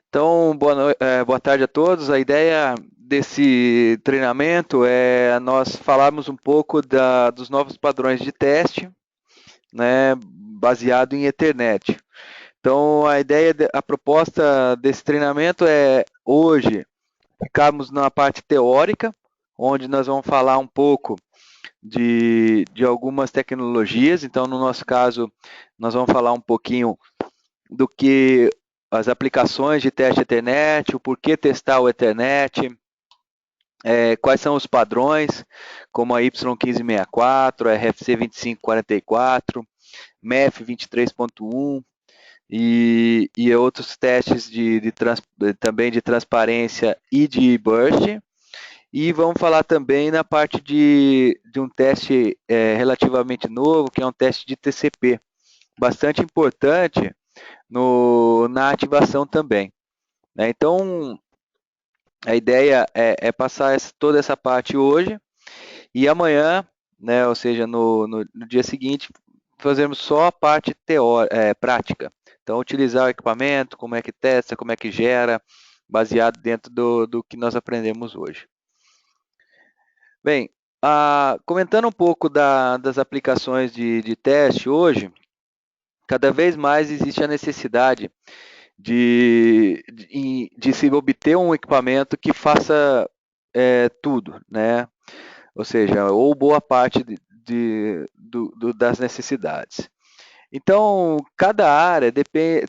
Então, boa tarde a todos. A ideia desse treinamento é nós falarmos um pouco dos novos padrões de teste, né, baseado em Ethernet. Então, a proposta desse treinamento é hoje ficarmos na parte teórica, onde nós vamos falar um pouco de algumas tecnologias. Então, no nosso caso, nós vamos falar um pouquinho do que as aplicações de teste Ethernet, o porquê testar o Ethernet, quais são os padrões, como a Y1564, a RFC 2544, MEF 23.1 e outros testes também de transparência e de burst. E vamos falar também na parte de um teste relativamente novo, que é um teste de TCP, bastante importante na ativação também, né? Então, a ideia é passar toda essa parte hoje e amanhã, né, ou seja, no dia seguinte, fazermos só a parte prática. Então, utilizar o equipamento, como é que testa, como é que gera, baseado dentro do que nós aprendemos hoje. Bem, comentando um pouco das aplicações de teste hoje, cada vez mais existe a necessidade de se obter um equipamento que faça tudo, né? Ou seja, ou boa parte das necessidades. Então, cada área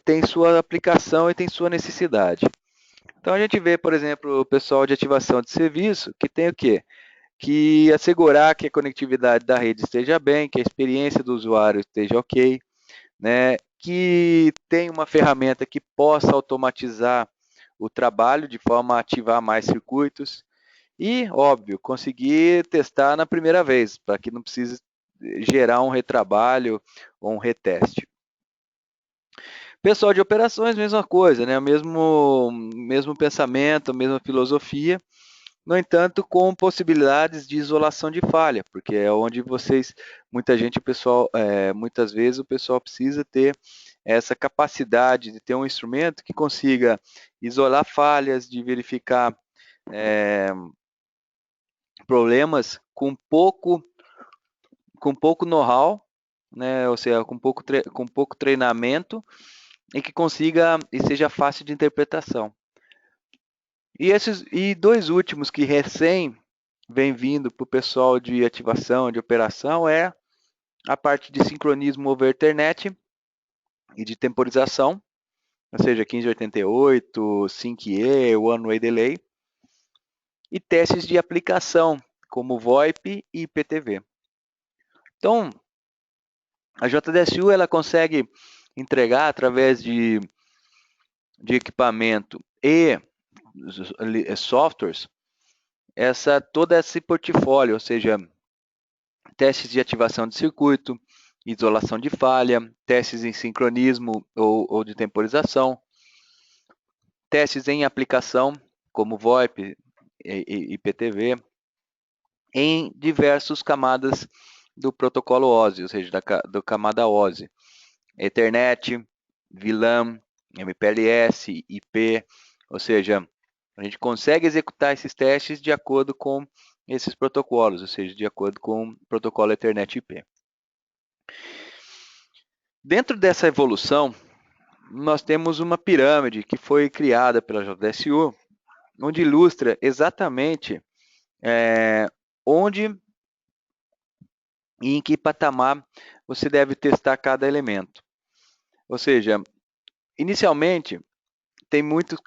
tem sua aplicação e tem sua necessidade. Então, a gente vê, por exemplo, o pessoal de ativação de serviço, que tem o quê? Que assegurar que a conectividade da rede esteja bem, que a experiência do usuário esteja ok, né? Que tem uma ferramenta que possa automatizar o trabalho de forma a ativar mais circuitos e, óbvio, conseguir testar na primeira vez, para que não precise gerar um retrabalho ou um reteste. Pessoal de operações, mesma coisa, né? Mesmo pensamento, mesma filosofia, no entanto, com possibilidades de isolação de falha, porque é onde muitas vezes o pessoal precisa ter essa capacidade de ter um instrumento que consiga isolar falhas, de verificar problemas com pouco know-how, né? Ou seja, com pouco treinamento e que consiga e seja fácil de interpretação. E dois últimos que recém vem vindo para o pessoal de ativação, de operação, é a parte de sincronismo over Ethernet e de temporização, ou seja, 1588, SyncE, One Way Delay, e testes de aplicação, como VoIP e IPTV. Então, a JDSU ela consegue entregar através de equipamento e softwares todo esse portfólio, ou seja, testes de ativação de circuito, isolação de falha, testes em sincronismo ou de temporização, testes em aplicação, como VoIP e IPTV, em diversas camadas do protocolo OSI, ou seja, da camada OSI, Ethernet, VLAN, MPLS, IP, ou seja, a gente consegue executar esses testes de acordo com esses protocolos, ou seja, de acordo com o protocolo Ethernet IP. Dentro dessa evolução, nós temos uma pirâmide que foi criada pela JSU, onde ilustra exatamente onde e em que patamar você deve testar cada elemento. Ou seja, inicialmente, tem muitos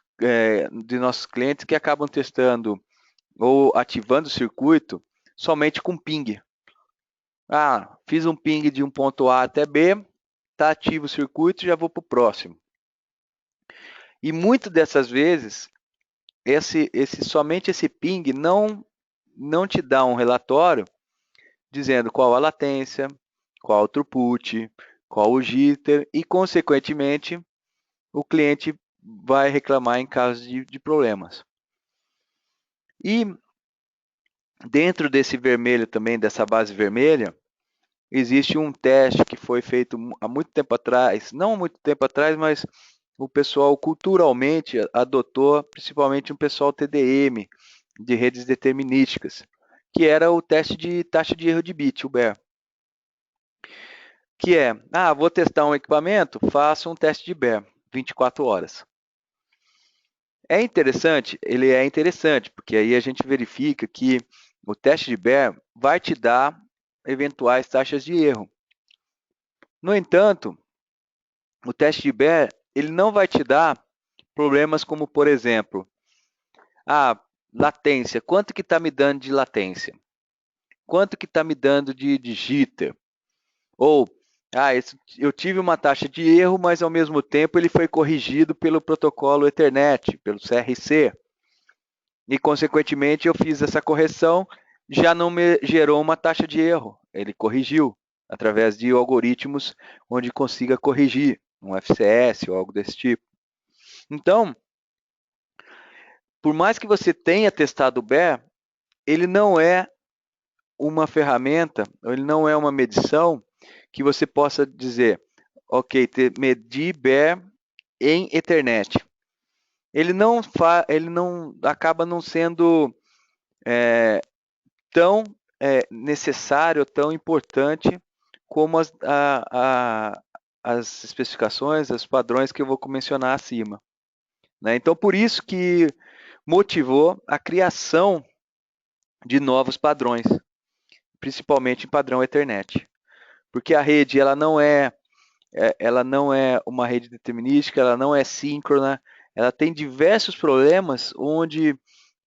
de nossos clientes que acabam testando ou ativando o circuito somente com ping. Fiz um ping de um ponto A até B, está ativo o circuito, já vou para o próximo. E muitas dessas vezes, somente esse ping não te dá um relatório dizendo qual a latência, qual o throughput, qual o jitter e, consequentemente, o cliente vai reclamar em caso de problemas. E dentro desse vermelho também, dessa base vermelha, existe um teste que foi feito há muito tempo atrás, não há muito tempo atrás, mas o pessoal culturalmente adotou, principalmente um pessoal TDM, de redes determinísticas, que era o teste de taxa de erro de bit, o BER. Que é, vou testar um equipamento, faço um teste de BER, 24 horas. É interessante? Ele é interessante, porque aí a gente verifica que o teste de BER vai te dar eventuais taxas de erro. No entanto, o teste de BER ele não vai te dar problemas como, por exemplo, latência. Quanto que está me dando de latência? Quanto que está me dando de jitter? Ou, eu tive uma taxa de erro, mas ao mesmo tempo ele foi corrigido pelo protocolo Ethernet, pelo CRC. E, consequentemente, eu fiz essa correção, já não me gerou uma taxa de erro. Ele corrigiu através de algoritmos onde consiga corrigir, um FCS ou algo desse tipo. Então, por mais que você tenha testado o BER, ele não é uma ferramenta, ele não é uma medição que você possa dizer, ok, medir BER em Ethernet. Ele não acaba não sendo tão necessário, tão importante como as especificações, os padrões que eu vou mencionar acima. Né? Então, por isso que motivou a criação de novos padrões, principalmente em padrão Ethernet. Porque a rede ela não é uma rede determinística, ela não é síncrona, ela tem diversos problemas onde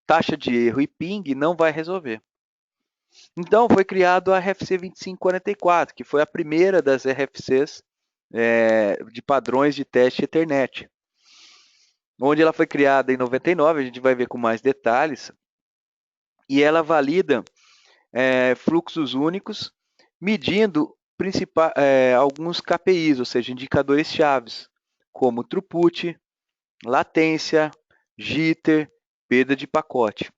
taxa de erro e ping não vai resolver. Então, foi criado a RFC 2544, que foi a primeira das RFCs de padrões de teste Ethernet. Onde ela foi criada em 99, a gente vai ver com mais detalhes, e ela valida fluxos únicos, medindo alguns KPIs, ou seja, indicadores chaves, como throughput, latência, jitter, perda de pacote.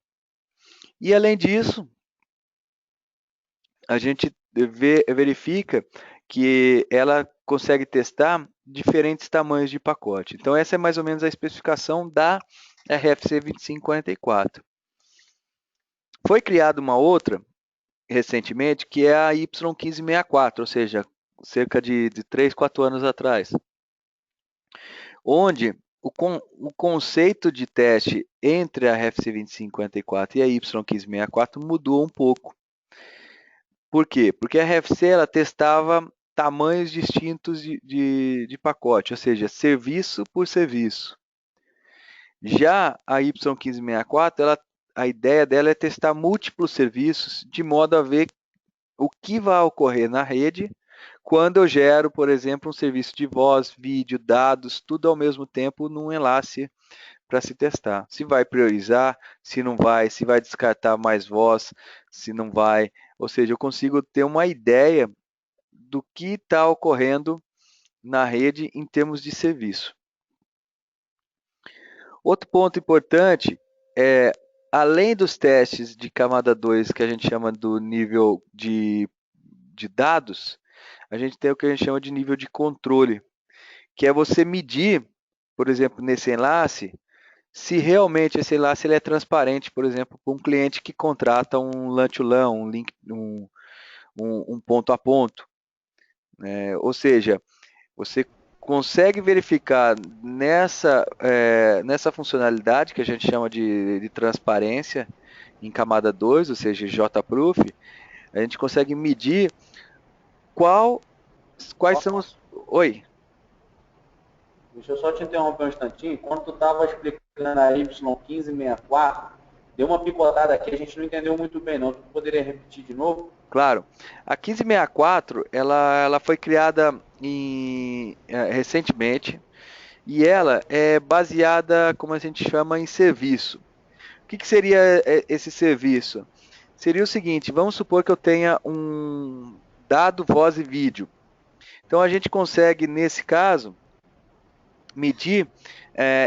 E além disso, a gente verifica que ela consegue testar diferentes tamanhos de pacote. Então, essa é mais ou menos a especificação da RFC 2544. Foi criada uma outra recentemente, que é a Y1564, ou seja, cerca de 3, 4 anos atrás, onde o conceito de teste entre a RFC 2554 e a Y1564 mudou um pouco. Por quê? Porque a RFC ela testava tamanhos distintos de pacote, ou seja, serviço por serviço. Já a Y1564, a ideia dela é testar múltiplos serviços, de modo a ver o que vai ocorrer na rede quando eu gero, por exemplo, um serviço de voz, vídeo, dados, tudo ao mesmo tempo num enlace para se testar. Se vai priorizar, se não vai, se vai descartar mais voz, se não vai. Ou seja, eu consigo ter uma ideia do que está ocorrendo na rede em termos de serviço. Outro ponto importante é, além dos testes de camada 2, que a gente chama do nível de dados, a gente tem o que a gente chama de nível de controle, que é você medir, por exemplo, nesse enlace, se realmente esse enlace ele é transparente, por exemplo, para um cliente que contrata um LAN-to-LAN, um ponto a ponto. Ou seja, você consegue verificar nessa funcionalidade que a gente chama de transparência em camada 2, ou seja, JProof, a gente consegue medir quais são os... Oi? Deixa eu só te interromper um instantinho. Quando tu estava explicando a Y1564, deu uma picotada aqui, a gente não entendeu muito bem não. Tu poderia repetir de novo? Claro. A 1564, ela foi criada recentemente e ela é baseada, como a gente chama, em serviço. O que seria esse serviço? Seria o seguinte, vamos supor que eu tenha um dado voz e vídeo. Então, a gente consegue, nesse caso, medir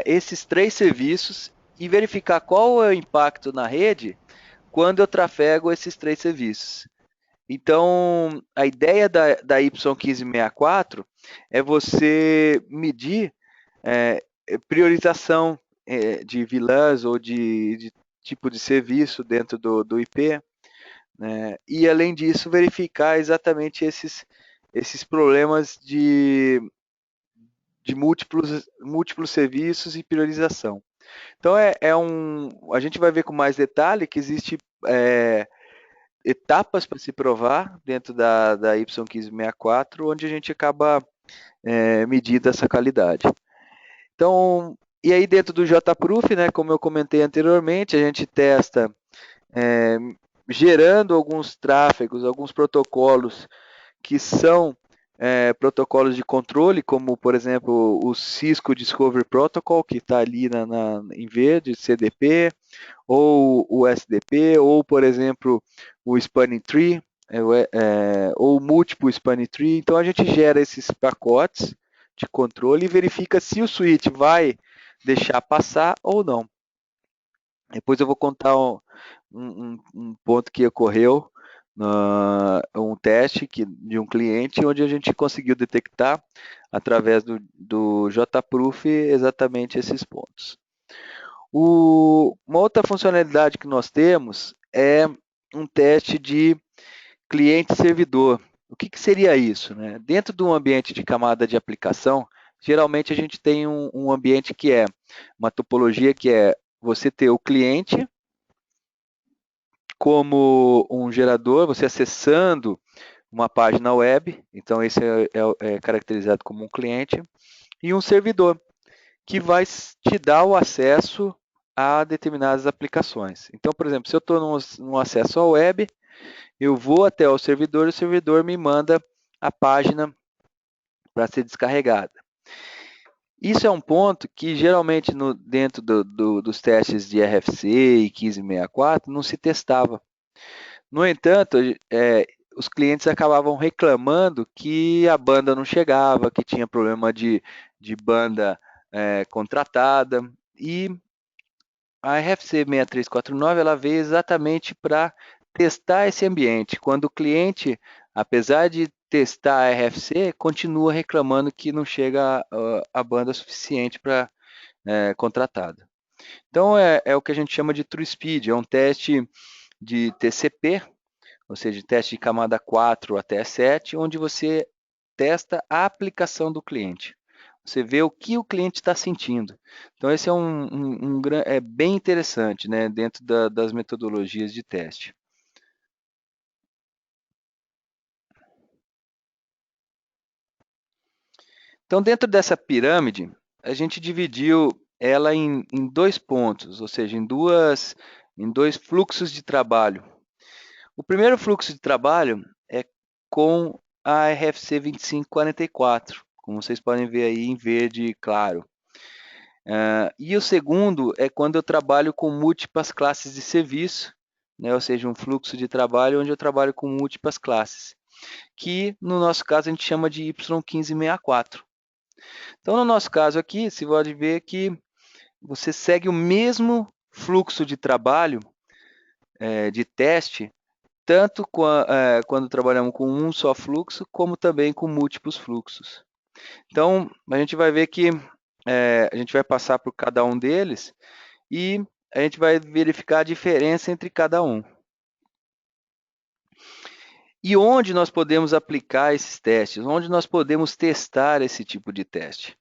esses 3 serviços e verificar qual é o impacto na rede quando eu trafego esses 3 serviços. Então, a ideia da Y1564 é você medir priorização de VLANs ou de tipo de serviço dentro do IP, né? E além disso verificar exatamente esses problemas de múltiplos serviços e priorização. Então a gente vai ver com mais detalhe que existe etapas para se provar dentro da Y1564, onde a gente acaba medindo essa qualidade. Então, e aí dentro do JProof, né, como eu comentei anteriormente, a gente testa gerando alguns tráfegos, alguns protocolos que são protocolos de controle, como por exemplo o Cisco Discovery Protocol, que está ali em verde, CDP, ou o SDP, ou por exemplo o Spanning Tree, ou múltiplo Spanning Tree. Então a gente gera esses pacotes de controle e verifica se o switch vai deixar passar ou não. Depois eu vou contar um ponto que ocorreu, um teste de um cliente, onde a gente conseguiu detectar, através do JProof, exatamente esses pontos. Uma outra funcionalidade que nós temos é um teste de cliente-servidor. O que seria isso, né? Dentro de um ambiente de camada de aplicação, geralmente a gente tem um ambiente que é uma topologia que é você ter o cliente como um gerador, você acessando uma página web, então esse é caracterizado como um cliente, e um servidor, que vai te dar o acesso a determinadas aplicações. Então, por exemplo, se eu estou num acesso à web, eu vou até o servidor me manda a página para ser descarregada. Isso é um ponto que geralmente dentro dos testes de RFC e 1564 não se testava. No entanto, os clientes acabavam reclamando que a banda não chegava, que tinha problema de banda contratada, e a RFC 6349 ela veio exatamente para testar esse ambiente, quando o cliente, apesar de testar a RFC, continua reclamando que não chega a banda suficiente para contratada. Então é o que a gente chama de True Speed, é um teste de TCP, ou seja, teste de camada 4 até 7, onde você testa a aplicação do cliente. Você vê o que o cliente está sentindo. Então, esse é bem interessante, né, dentro das metodologias de teste. Então, dentro dessa pirâmide, a gente dividiu ela em dois pontos, ou seja, em dois fluxos de trabalho. O primeiro fluxo de trabalho é com a RFC 2544, como vocês podem ver aí em verde claro. E o segundo é quando eu trabalho com múltiplas classes de serviço, né, ou seja, um fluxo de trabalho onde eu trabalho com múltiplas classes, que no nosso caso a gente chama de Y1564. Então, no nosso caso aqui, você pode ver que você segue o mesmo fluxo de trabalho de teste, tanto quando trabalhamos com um só fluxo, como também com múltiplos fluxos. Então, a gente vai ver que a gente vai passar por cada um deles e a gente vai verificar a diferença entre cada um. E onde nós podemos aplicar esses testes? Onde nós podemos testar esse tipo de teste?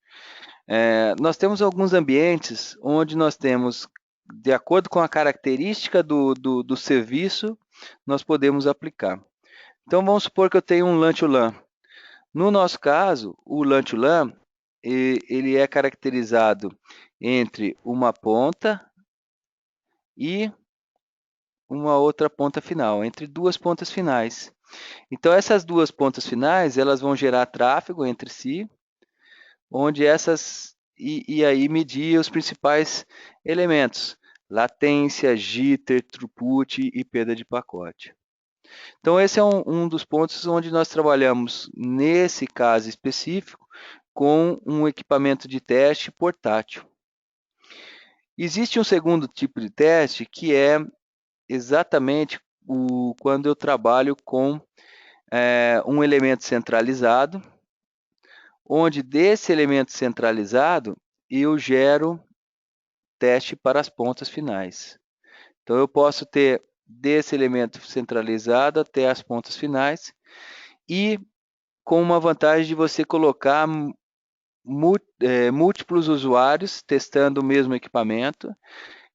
Nós temos alguns ambientes onde nós temos, de acordo com a característica do serviço, nós podemos aplicar. Então, vamos supor que eu tenho um LAN to LAN. No nosso caso, o LAN to LAN, ele é caracterizado entre uma ponta e uma outra ponta final, entre duas pontas finais. Então, essas duas pontas finais, elas vão gerar tráfego entre si, onde e aí medir os principais elementos, latência, jitter, throughput e perda de pacote. Então, esse é um dos pontos onde nós trabalhamos, nesse caso específico, com um equipamento de teste portátil. Existe um segundo tipo de teste, que é exatamente quando eu trabalho com um elemento centralizado, onde desse elemento centralizado eu gero teste para as pontas finais. Então, eu posso ter desse elemento centralizado até as pontas finais e com uma vantagem de você colocar múltiplos usuários testando o mesmo equipamento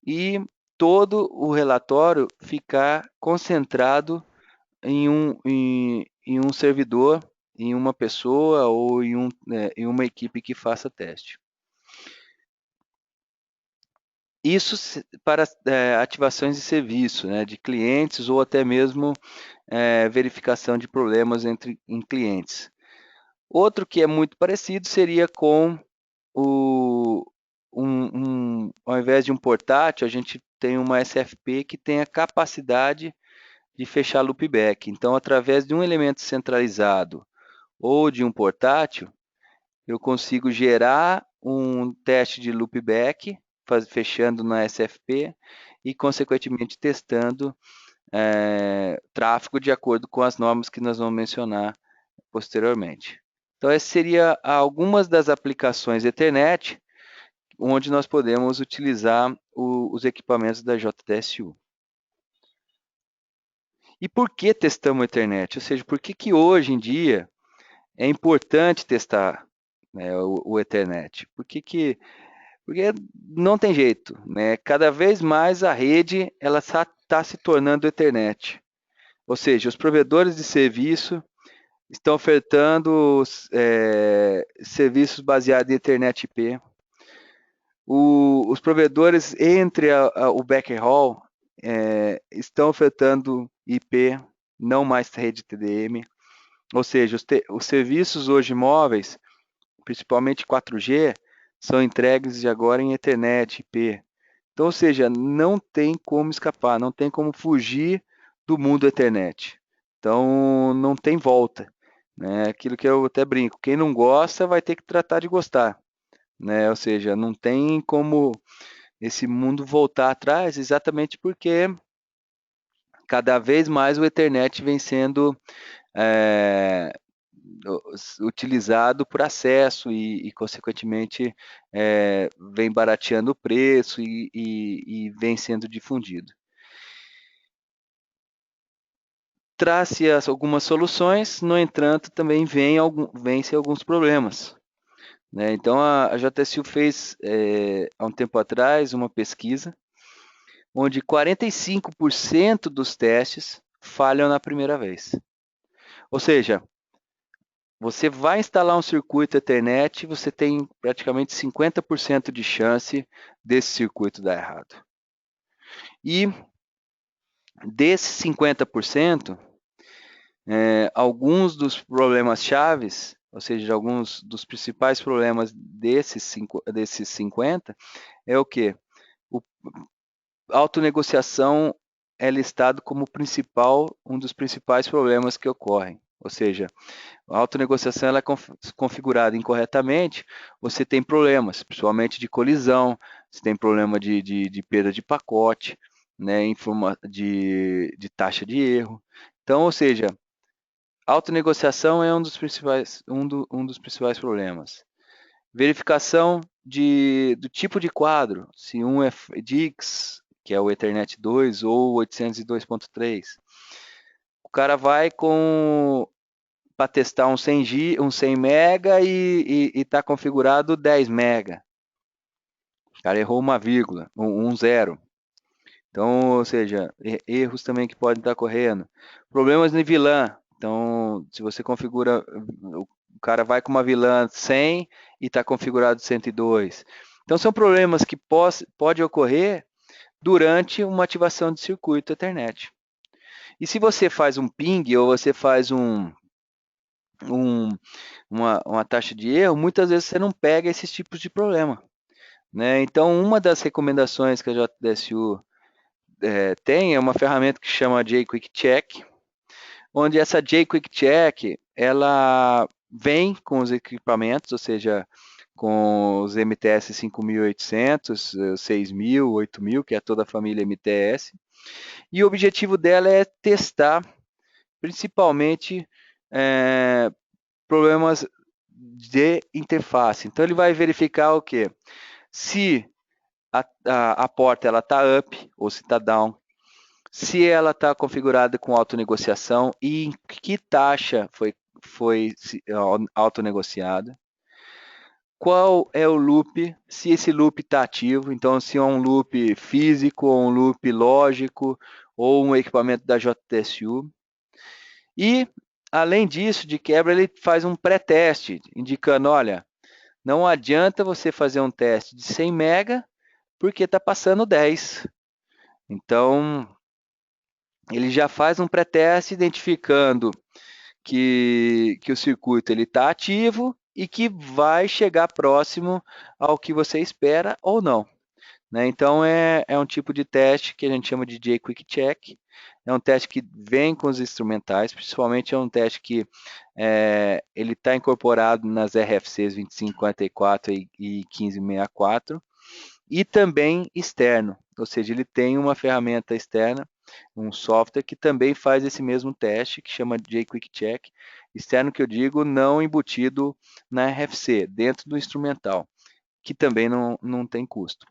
e todo o relatório ficar concentrado em um servidor, em uma pessoa ou em uma equipe que faça teste. Isso para ativações de serviço, né, de clientes ou até mesmo verificação de problemas em clientes. Outro que é muito parecido seria com ao invés de um portátil, a gente tem uma SFP que tem a capacidade de fechar loopback. Então, através de um elemento centralizado ou de um portátil, eu consigo gerar um teste de loopback, fechando na SFP e, consequentemente, testando tráfego de acordo com as normas que nós vamos mencionar posteriormente. Então, essas seriam algumas das aplicações Ethernet onde nós podemos utilizar os equipamentos da JTSU. E por que testamos a Ethernet? Ou seja, por que hoje em dia é importante testar, né, o Ethernet? Porque não tem jeito, né? Cada vez mais a rede ela está se tornando Ethernet. Ou seja, os provedores de serviço estão ofertando serviços baseados em Ethernet IP. Os provedores entre o backhaul estão ofertando IP, não mais rede TDM. Ou seja, os serviços hoje móveis, principalmente 4G, são entregues de agora em Ethernet, IP. Então, ou seja, não tem como escapar, não tem como fugir do mundo Ethernet. Então, não tem volta. Né? Aquilo que eu até brinco, quem não gosta vai ter que tratar de gostar. Né? Ou seja, não tem como esse mundo voltar atrás, exatamente porque cada vez mais o Ethernet vem sendo utilizado por acesso e consequentemente, vem barateando o preço e vem sendo difundido. Traz-se algumas soluções, no entanto, também vêm-se alguns problemas. Né? Então, a JSU fez, há um tempo atrás, uma pesquisa, onde 45% dos testes falham na primeira vez. Ou seja, você vai instalar um circuito Ethernet, você tem praticamente 50% de chance desse circuito dar errado. E desses 50%, alguns dos problemas chaves, ou seja, alguns dos principais problemas desses 50%, é o quê? A autonegociação é listado como um dos principais problemas que ocorrem. Ou seja, a autonegociação ela é configurada incorretamente, você tem problemas, principalmente de colisão, você tem problema de perda de pacote, né, de taxa de erro. Então, ou seja, a autonegociação é um dos principais problemas. Verificação do tipo de quadro, se um é DIGS, que é o Ethernet 2 ou 802.3. O cara vai para testar um 100 mega e está configurado 10 mega. O cara errou uma vírgula, um zero. Então, ou seja, erros também que podem estar correndo. Problemas no VLAN. Então, se você configura, o cara vai com uma VLAN 100 e está configurado 102. Então, são problemas que pode ocorrer durante uma ativação de circuito Ethernet. E se você faz um ping ou você faz uma taxa de erro, muitas vezes você não pega esses tipos de problema. Né? Então, uma das recomendações que a JDSU tem é uma ferramenta que chama JQuickCheck, onde essa JQuickCheck ela vem com os equipamentos, ou seja, com os MTS 5800, 6000, 8000, que é toda a família MTS, e o objetivo dela é testar principalmente problemas de interface. Então ele vai verificar o quê? se a porta está up ou se está down, se ela está configurada com autonegociação e em que taxa foi autonegociada, qual é o loop, se esse loop está ativo, então se é um loop físico, ou um loop lógico, ou um equipamento da JTSU. E, além disso, de quebra, ele faz um pré-teste, indicando, olha, não adianta você fazer um teste de 100 mega, porque está passando 10. Então, ele já faz um pré-teste identificando que o circuito está ativo e que vai chegar próximo ao que você espera ou não. Né? Então, é um tipo de teste que a gente chama de J-Quick Check. É um teste que vem com os instrumentais, principalmente é um teste que ele está incorporado nas RFCs 2544 e 1564, e também externo, ou seja, ele tem uma ferramenta externa, um software que também faz esse mesmo teste, que chama J-Quick Check, externo que eu digo, não embutido na RFC, dentro do instrumental, que também não tem custo.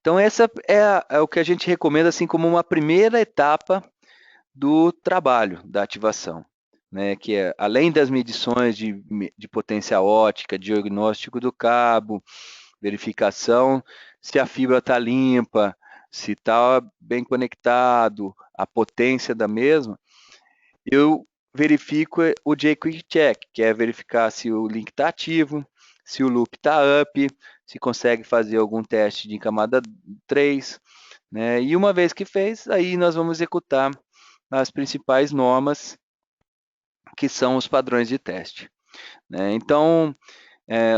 Então essa é o que a gente recomenda assim como uma primeira etapa do trabalho da ativação, né? Que é além das medições de potência ótica, diagnóstico do cabo, verificação se a fibra está limpa, se está bem conectado, a potência da mesma, eu verifico o J-Quick Check, que é verificar se o link está ativo, se o loop está up, se consegue fazer algum teste de camada 3, né? E uma vez que fez, aí nós vamos executar as principais normas, que são os padrões de teste, né? Então,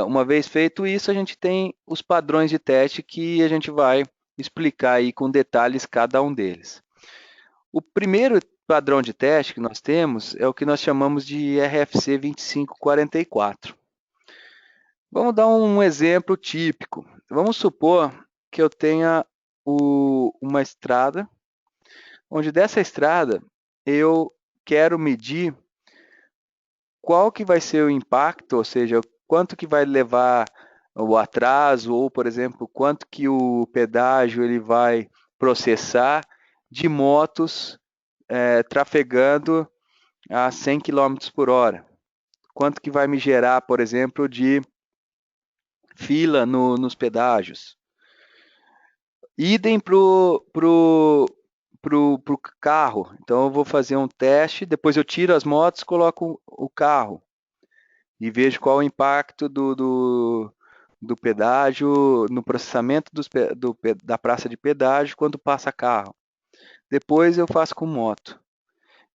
uma vez feito isso, a gente tem os padrões de teste que a gente vai explicar aí com detalhes cada um deles. O primeiro padrão de teste que nós temos é o que nós chamamos de RFC 2544. Vamos dar um exemplo típico. Vamos supor que eu tenha uma estrada, onde dessa estrada eu quero medir qual que vai ser o impacto, ou seja, quanto que vai levar o atraso, ou, por exemplo, quanto que o pedágio ele vai processar de motos trafegando a 100 km por hora. Quanto que vai me gerar, por exemplo, de fila nos pedágios. Idem para o carro. Então, eu vou fazer um teste, depois eu tiro as motos, coloco o carro e vejo qual o impacto do pedágio no processamento da praça de pedágio quando passa carro. Depois eu faço com moto.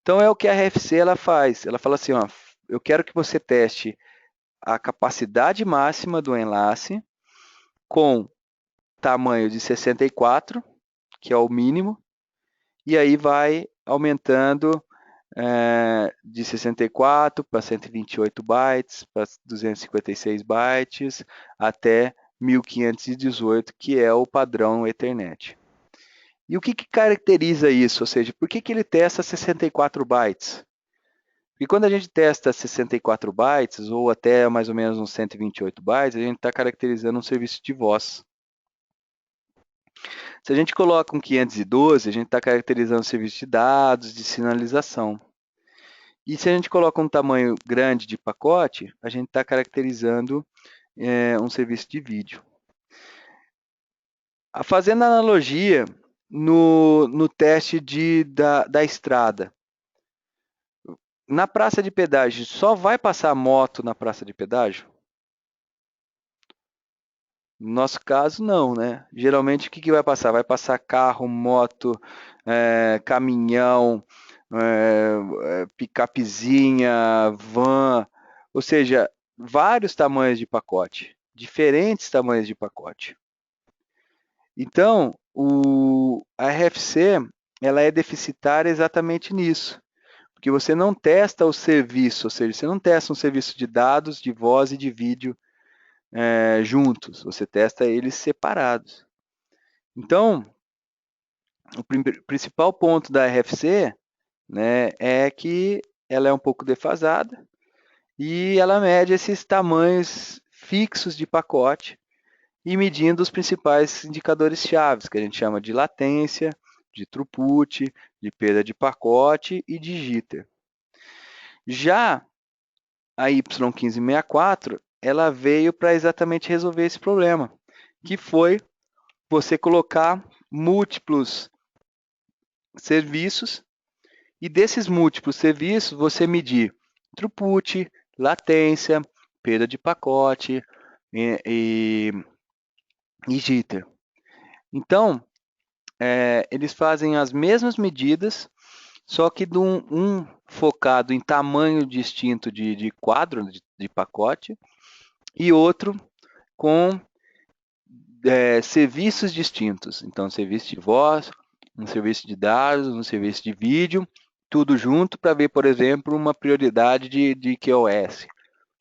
Então é o que a RFC ela faz. Ela fala assim, ó, eu quero que você teste a capacidade máxima do enlace com tamanho de 64, que é o mínimo, e aí vai aumentando de 64 para 128 bytes, para 256 bytes, até 1518, que é o padrão Ethernet. E o que caracteriza isso? Ou seja, por que ele testa 64 bytes? Porque quando a gente testa 64 bytes, ou até mais ou menos uns 128 bytes, a gente está caracterizando um serviço de voz. Se a gente coloca um 512, a gente está caracterizando um serviço de dados, de sinalização. E se a gente coloca um tamanho grande de pacote, a gente está caracterizando um serviço de vídeo. Fazendo analogia no teste da estrada. Na praça de pedágio, só vai passar moto na praça de pedágio? No nosso caso, não, né? Geralmente, o que vai passar? Vai passar carro, moto, caminhão, picapezinha, van, ou seja, vários tamanhos de pacote, diferentes tamanhos de pacote. Então, a RFC ela é deficitária exatamente nisso, porque você não testa o serviço, ou seja, você não testa um serviço de dados, de voz e de vídeo juntos, você testa eles separados. Então, o principal ponto da RFC, né, é que ela é um pouco defasada e ela mede esses tamanhos fixos de pacote e medindo os principais indicadores chaves, que a gente chama de latência, de throughput, de perda de pacote e de jitter. Já a Y1564, ela veio para exatamente resolver esse problema, que foi você colocar múltiplos serviços e desses múltiplos serviços você medir throughput, latência, perda de pacote e jitter. Então, eles fazem as mesmas medidas, só que de um focado em tamanho distinto de quadro, de pacote, e outro com serviços distintos. Então, serviço de voz, um serviço de dados, um serviço de vídeo, tudo junto para ver, por exemplo, uma prioridade de QoS,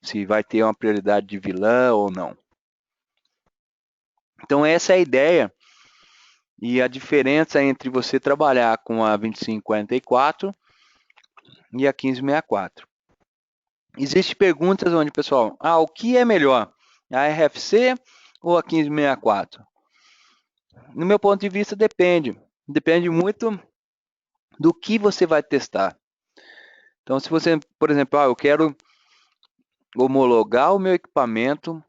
se vai ter uma prioridade de vilã ou não. Então, essa é a ideia e a diferença entre você trabalhar com a 2544 e a 1564. Existem perguntas onde, pessoal, o que é melhor, a RFC ou a 1564? No meu ponto de vista, depende. Depende muito do que você vai testar. Então, se você, por exemplo, eu quero homologar o meu equipamento,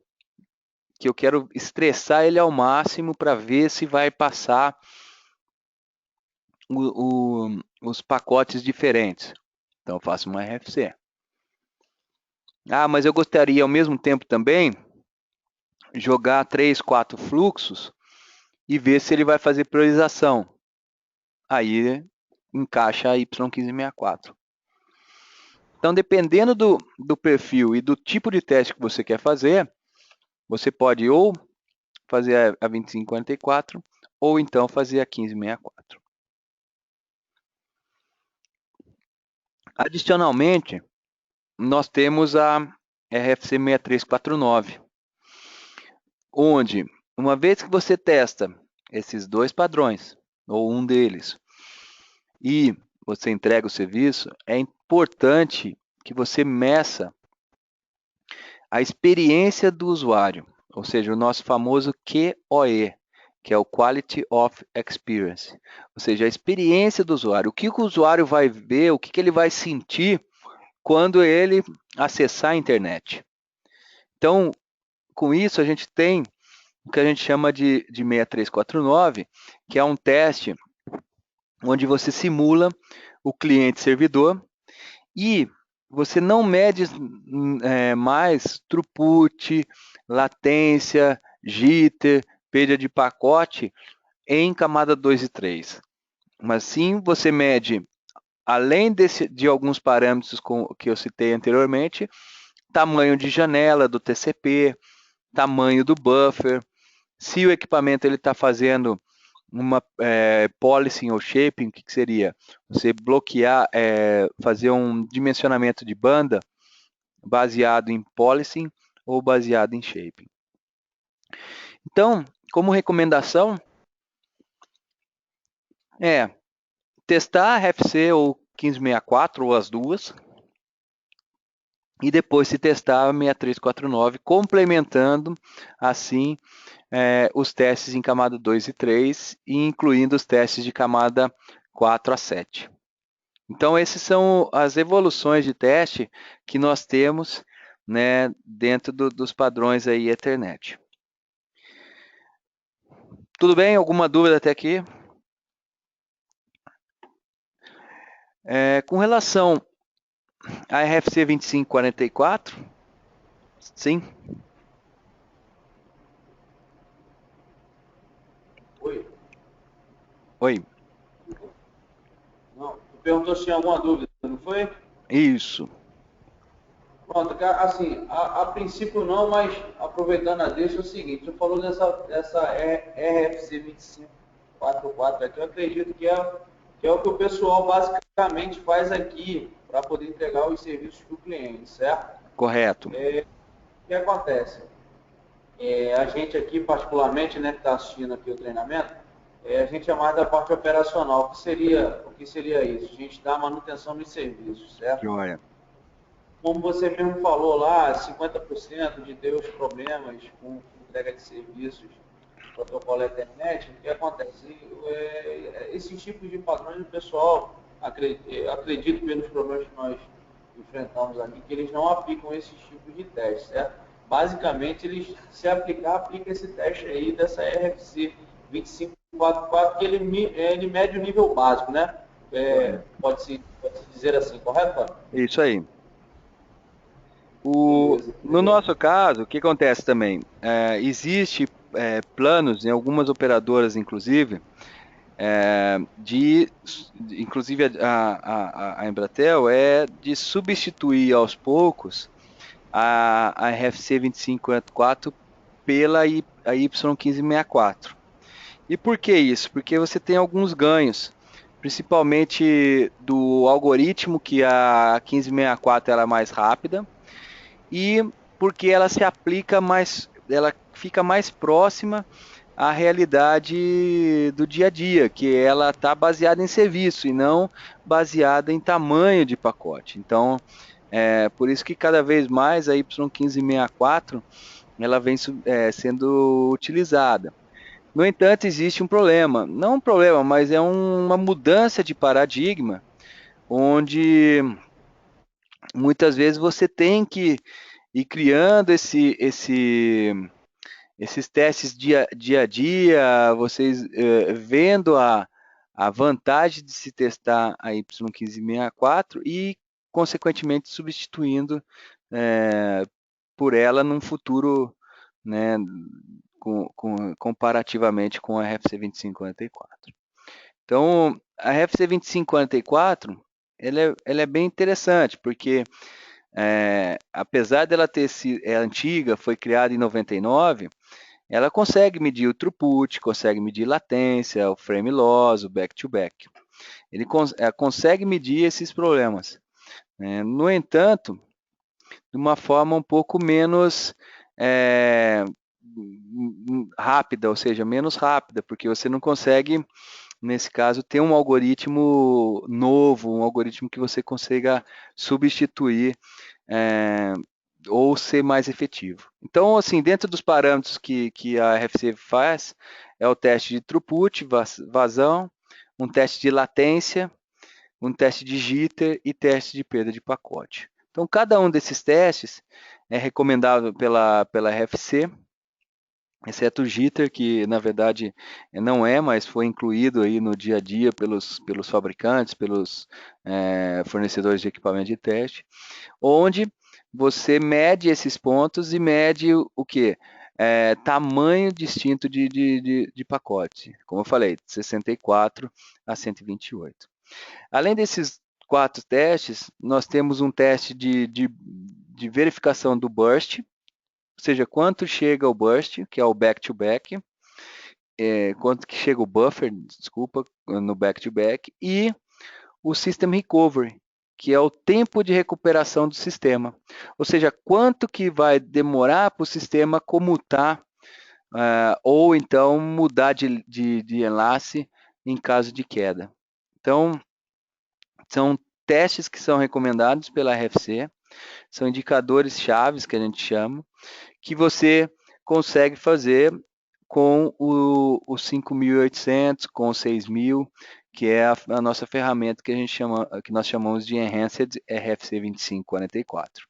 que eu quero estressar ele ao máximo para ver se vai passar os pacotes diferentes. Então, eu faço uma RFC. Mas eu gostaria, ao mesmo tempo também, jogar 3, 4 fluxos e ver se ele vai fazer priorização. Aí, encaixa a Y1564. Então, dependendo do perfil e do tipo de teste que você quer fazer, você pode ou fazer a 2544 ou então fazer a 1564. Adicionalmente, nós temos a RFC 6349, onde, uma vez que você testa esses dois padrões, ou um deles, e você entrega o serviço, é importante que você meça a experiência do usuário, ou seja, o nosso famoso QoE, que é o Quality of Experience, ou seja, a experiência do usuário, o que o usuário vai ver, o que ele vai sentir quando ele acessar a internet. Então, com isso, a gente tem o que a gente chama de 6349, que é um teste onde você simula o cliente-servidor e você não mede mais throughput, latência, jitter, perda de pacote em camada 2 e 3. Mas sim, você mede, além de alguns parâmetros que eu citei anteriormente, tamanho de janela do TCP, tamanho do buffer, se o equipamento está fazendo uma policing ou shaping, o que seria? Você bloquear, fazer um dimensionamento de banda baseado em policing ou baseado em shaping. Então, como recomendação, testar a RFC ou 1564 ou as duas, e depois se testar a 6349, complementando assim os testes em camada 2 e 3, e incluindo os testes de camada 4 a 7. Então, essas são as evoluções de teste que nós temos, né, dentro dos padrões aí Ethernet. Tudo bem? Alguma dúvida até aqui? Com relação à RFC 2544, sim? Oi. Não, tu perguntou se tinha alguma dúvida, não foi? Isso. Pronto, assim, a princípio não, mas aproveitando a deixa, é o seguinte, tu falou dessa RFC 2544 aqui, eu acredito que é o que o pessoal basicamente faz aqui para poder entregar os serviços para o cliente, certo? Correto. O que acontece? A gente aqui, particularmente, né, que está assistindo aqui o treinamento, a gente é mais da parte operacional. O que seria isso? A gente dá manutenção nos serviços, certo? Joia. Como você mesmo falou lá, 50% de ter os problemas com o entrega de serviços, protocolo Ethernet, o que acontece? Esses tipos de padrões, o pessoal, acredito pelos problemas que nós enfrentamos aqui, que eles não aplicam esses tipos de testes, certo? Basicamente, eles, se aplica esse teste aí dessa RFC 2544, que ele mede o nível básico, né? Pode-se dizer assim, correto, Fábio? Isso aí. Beleza, No beleza. nosso caso, o que acontece também? Existe planos em algumas operadoras, inclusive, inclusive a Embratel, é de substituir aos poucos a RFC 2544 pela a Y1564. E por que isso? Porque você tem alguns ganhos, principalmente do algoritmo, que a 1564 era mais rápida, e porque ela se aplica mais, ela fica mais próxima à realidade do dia a dia, que ela está baseada em serviço e não baseada em tamanho de pacote. Então, por isso que cada vez mais a Y1564 ela vem sendo utilizada. No entanto, existe um problema, não um problema, mas é uma mudança de paradigma, onde muitas vezes você tem que ir criando esses testes dia a dia, vocês vendo a vantagem de se testar a Y1564 e, consequentemente, substituindo por ela num futuro, né, comparativamente com a RFC 2544. Então, a RFC 2544 ela é bem interessante, porque apesar dela ter sido antiga, foi criada em 99, ela consegue medir o throughput, consegue medir latência, o frame loss, o back-to-back. Ele consegue medir esses problemas. No entanto, de uma forma um pouco menos rápida, ou seja, menos rápida, porque você não consegue, nesse caso, ter um algoritmo novo, um algoritmo que você consiga substituir ou ser mais efetivo. Então, assim, dentro dos parâmetros que a RFC faz, é o teste de throughput, vazão, um teste de latência, um teste de jitter e teste de perda de pacote. Então, cada um desses testes é recomendado pela RFC, exceto o jitter, que na verdade não é, mas foi incluído aí no dia a dia pelos fabricantes, pelos fornecedores de equipamento de teste, onde você mede esses pontos e mede o que? Tamanho distinto de pacote. Como eu falei, 64 a 128. Além desses 4 testes, nós temos um teste de verificação do burst, ou seja, quanto chega o burst, que é o back-to-back, quanto que chega o buffer, desculpa, no back-to-back, e o system recovery, que é o tempo de recuperação do sistema. Ou seja, quanto que vai demorar para o sistema comutar, ou então mudar de enlace em caso de queda. Então, são testes que são recomendados pela RFC, são indicadores chaves que a gente chama, que você consegue fazer com o 5.800, com o 6.000, que é a nossa ferramenta que nós chamamos de Enhanced RFC 2544.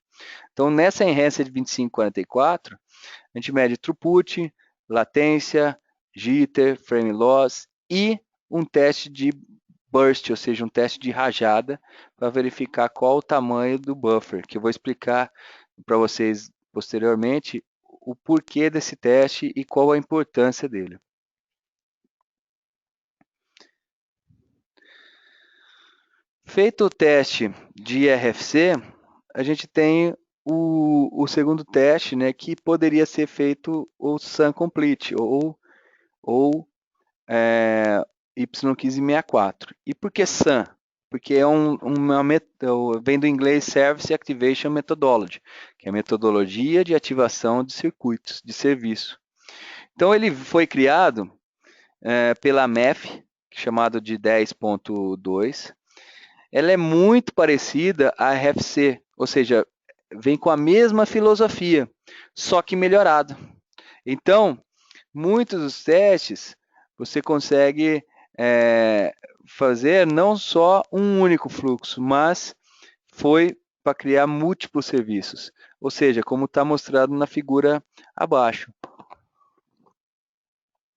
Então, nessa Enhanced 2544, a gente mede throughput, latência, jitter, frame loss e um teste de burst, ou seja, um teste de rajada, para verificar qual o tamanho do buffer, que eu vou explicar para vocês posteriormente o porquê desse teste e qual a importância dele. Feito o teste de RFC, a gente tem o segundo teste, né, que poderia ser feito o SUN Complete ou Y1564. E por que SUN? Porque vem do inglês Service Activation Methodology, que é a metodologia de ativação de circuitos de serviço. Então ele foi criado pela MEF, chamado de 10.2. Ela é muito parecida à RFC, ou seja, vem com a mesma filosofia, só que melhorado. Então, muitos dos testes você consegue fazer não só um único fluxo, mas foi para criar múltiplos serviços, ou seja, como está mostrado na figura abaixo,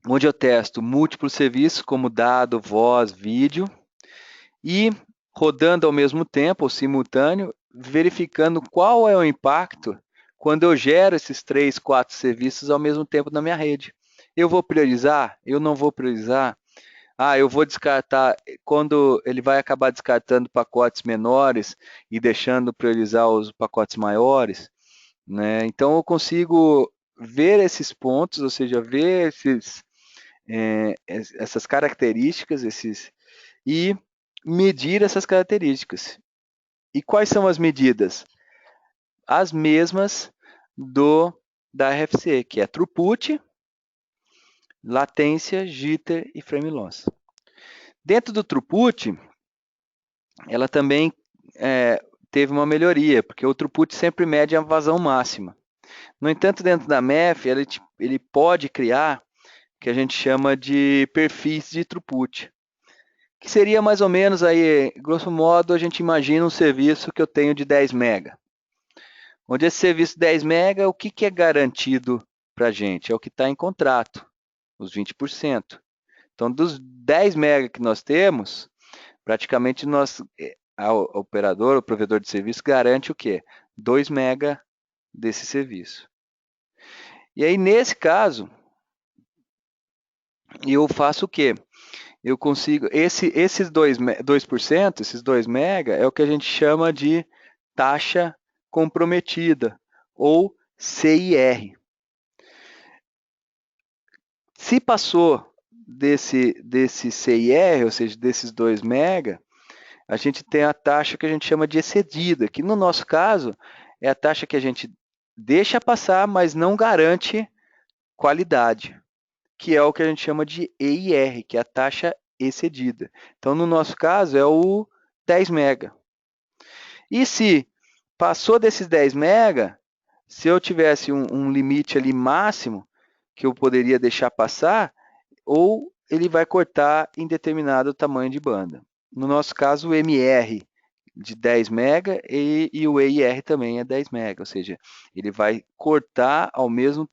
onde eu testo múltiplos serviços como dado, voz, vídeo, e rodando ao mesmo tempo, ou simultâneo, verificando qual é o impacto quando eu gero esses 3, 4 serviços ao mesmo tempo na minha rede. Eu vou priorizar? Eu não vou priorizar? Eu vou descartar, quando ele vai acabar descartando pacotes menores e deixando priorizar os pacotes maiores, né? Então eu consigo ver esses pontos, ou seja, ver essas características, e medir essas características. E quais são as medidas? As mesmas da RFC, que é throughput, latência, jitter e frame loss. Dentro do throughput, ela também teve uma melhoria, porque o throughput sempre mede a vazão máxima. No entanto, dentro da MEF, ele pode criar o que a gente chama de perfis de throughput, que seria mais ou menos, aí, grosso modo, a gente imagina um serviço que eu tenho de 10 MB. Onde esse serviço 10 MB, o que é garantido para a gente? É o que está em contrato, os 20%. Então, dos 10 MB que nós temos, praticamente a operadora, o provedor de serviço, garante o quê? 2 MB desse serviço. E aí, nesse caso, eu faço o quê? Eu consigo, esses 2%, esses 2 MB, é o que a gente chama de taxa comprometida, ou CIR. Se passou desse CIR, ou seja, desses 2 MB, a gente tem a taxa que a gente chama de excedida, que no nosso caso é a taxa que a gente deixa passar, mas não garante qualidade, que é o que a gente chama de EIR, que é a taxa excedida. Então, no nosso caso, é o 10 MB. E se passou desses 10 MB, se eu tivesse um limite ali máximo que eu poderia deixar passar, ou ele vai cortar em determinado tamanho de banda. No nosso caso, o MR de 10 MB e o EIR também é 10 MB, ou seja, ele vai cortar ao mesmo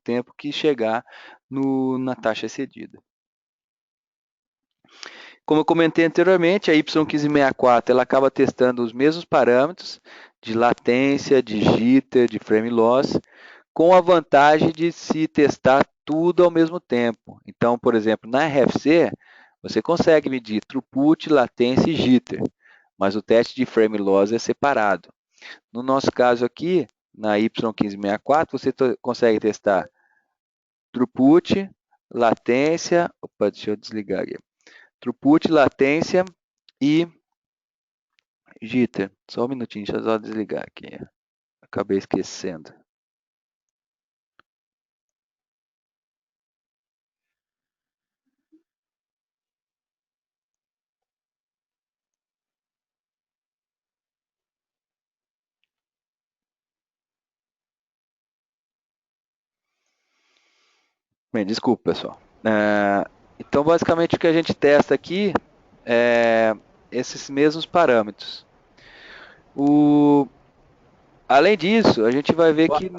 tempo que chegar na taxa excedida. Como eu comentei anteriormente, a Y1564 ela acaba testando os mesmos parâmetros de latência, de jitter, de frame loss, com a vantagem de se testar tudo ao mesmo tempo. Então, por exemplo, na RFC, você consegue medir throughput, latência e jitter, mas o teste de frame loss é separado. No nosso caso aqui, na Y1564, você consegue testar throughput, latência, deixa eu desligar aqui, throughput, latência e jitter. Só um minutinho, deixa eu só desligar aqui, acabei esquecendo. Bem, desculpa, pessoal. Então, basicamente, o que a gente testa aqui é esses mesmos parâmetros. Além disso, a gente vai ver que...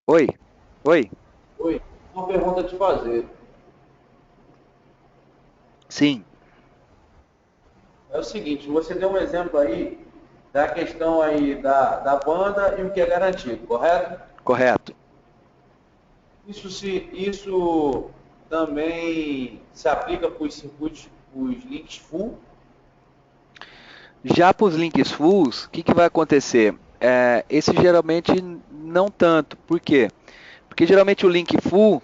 Oi? Oi, uma pergunta a te fazer. Sim. É o seguinte, você deu um exemplo aí da questão aí da banda e o que é garantido, correto? Correto. Isso também se aplica para os circuitos, os links full? Já para os links fulls, o que vai acontecer? Esse geralmente não tanto. Por quê? Porque geralmente o link full,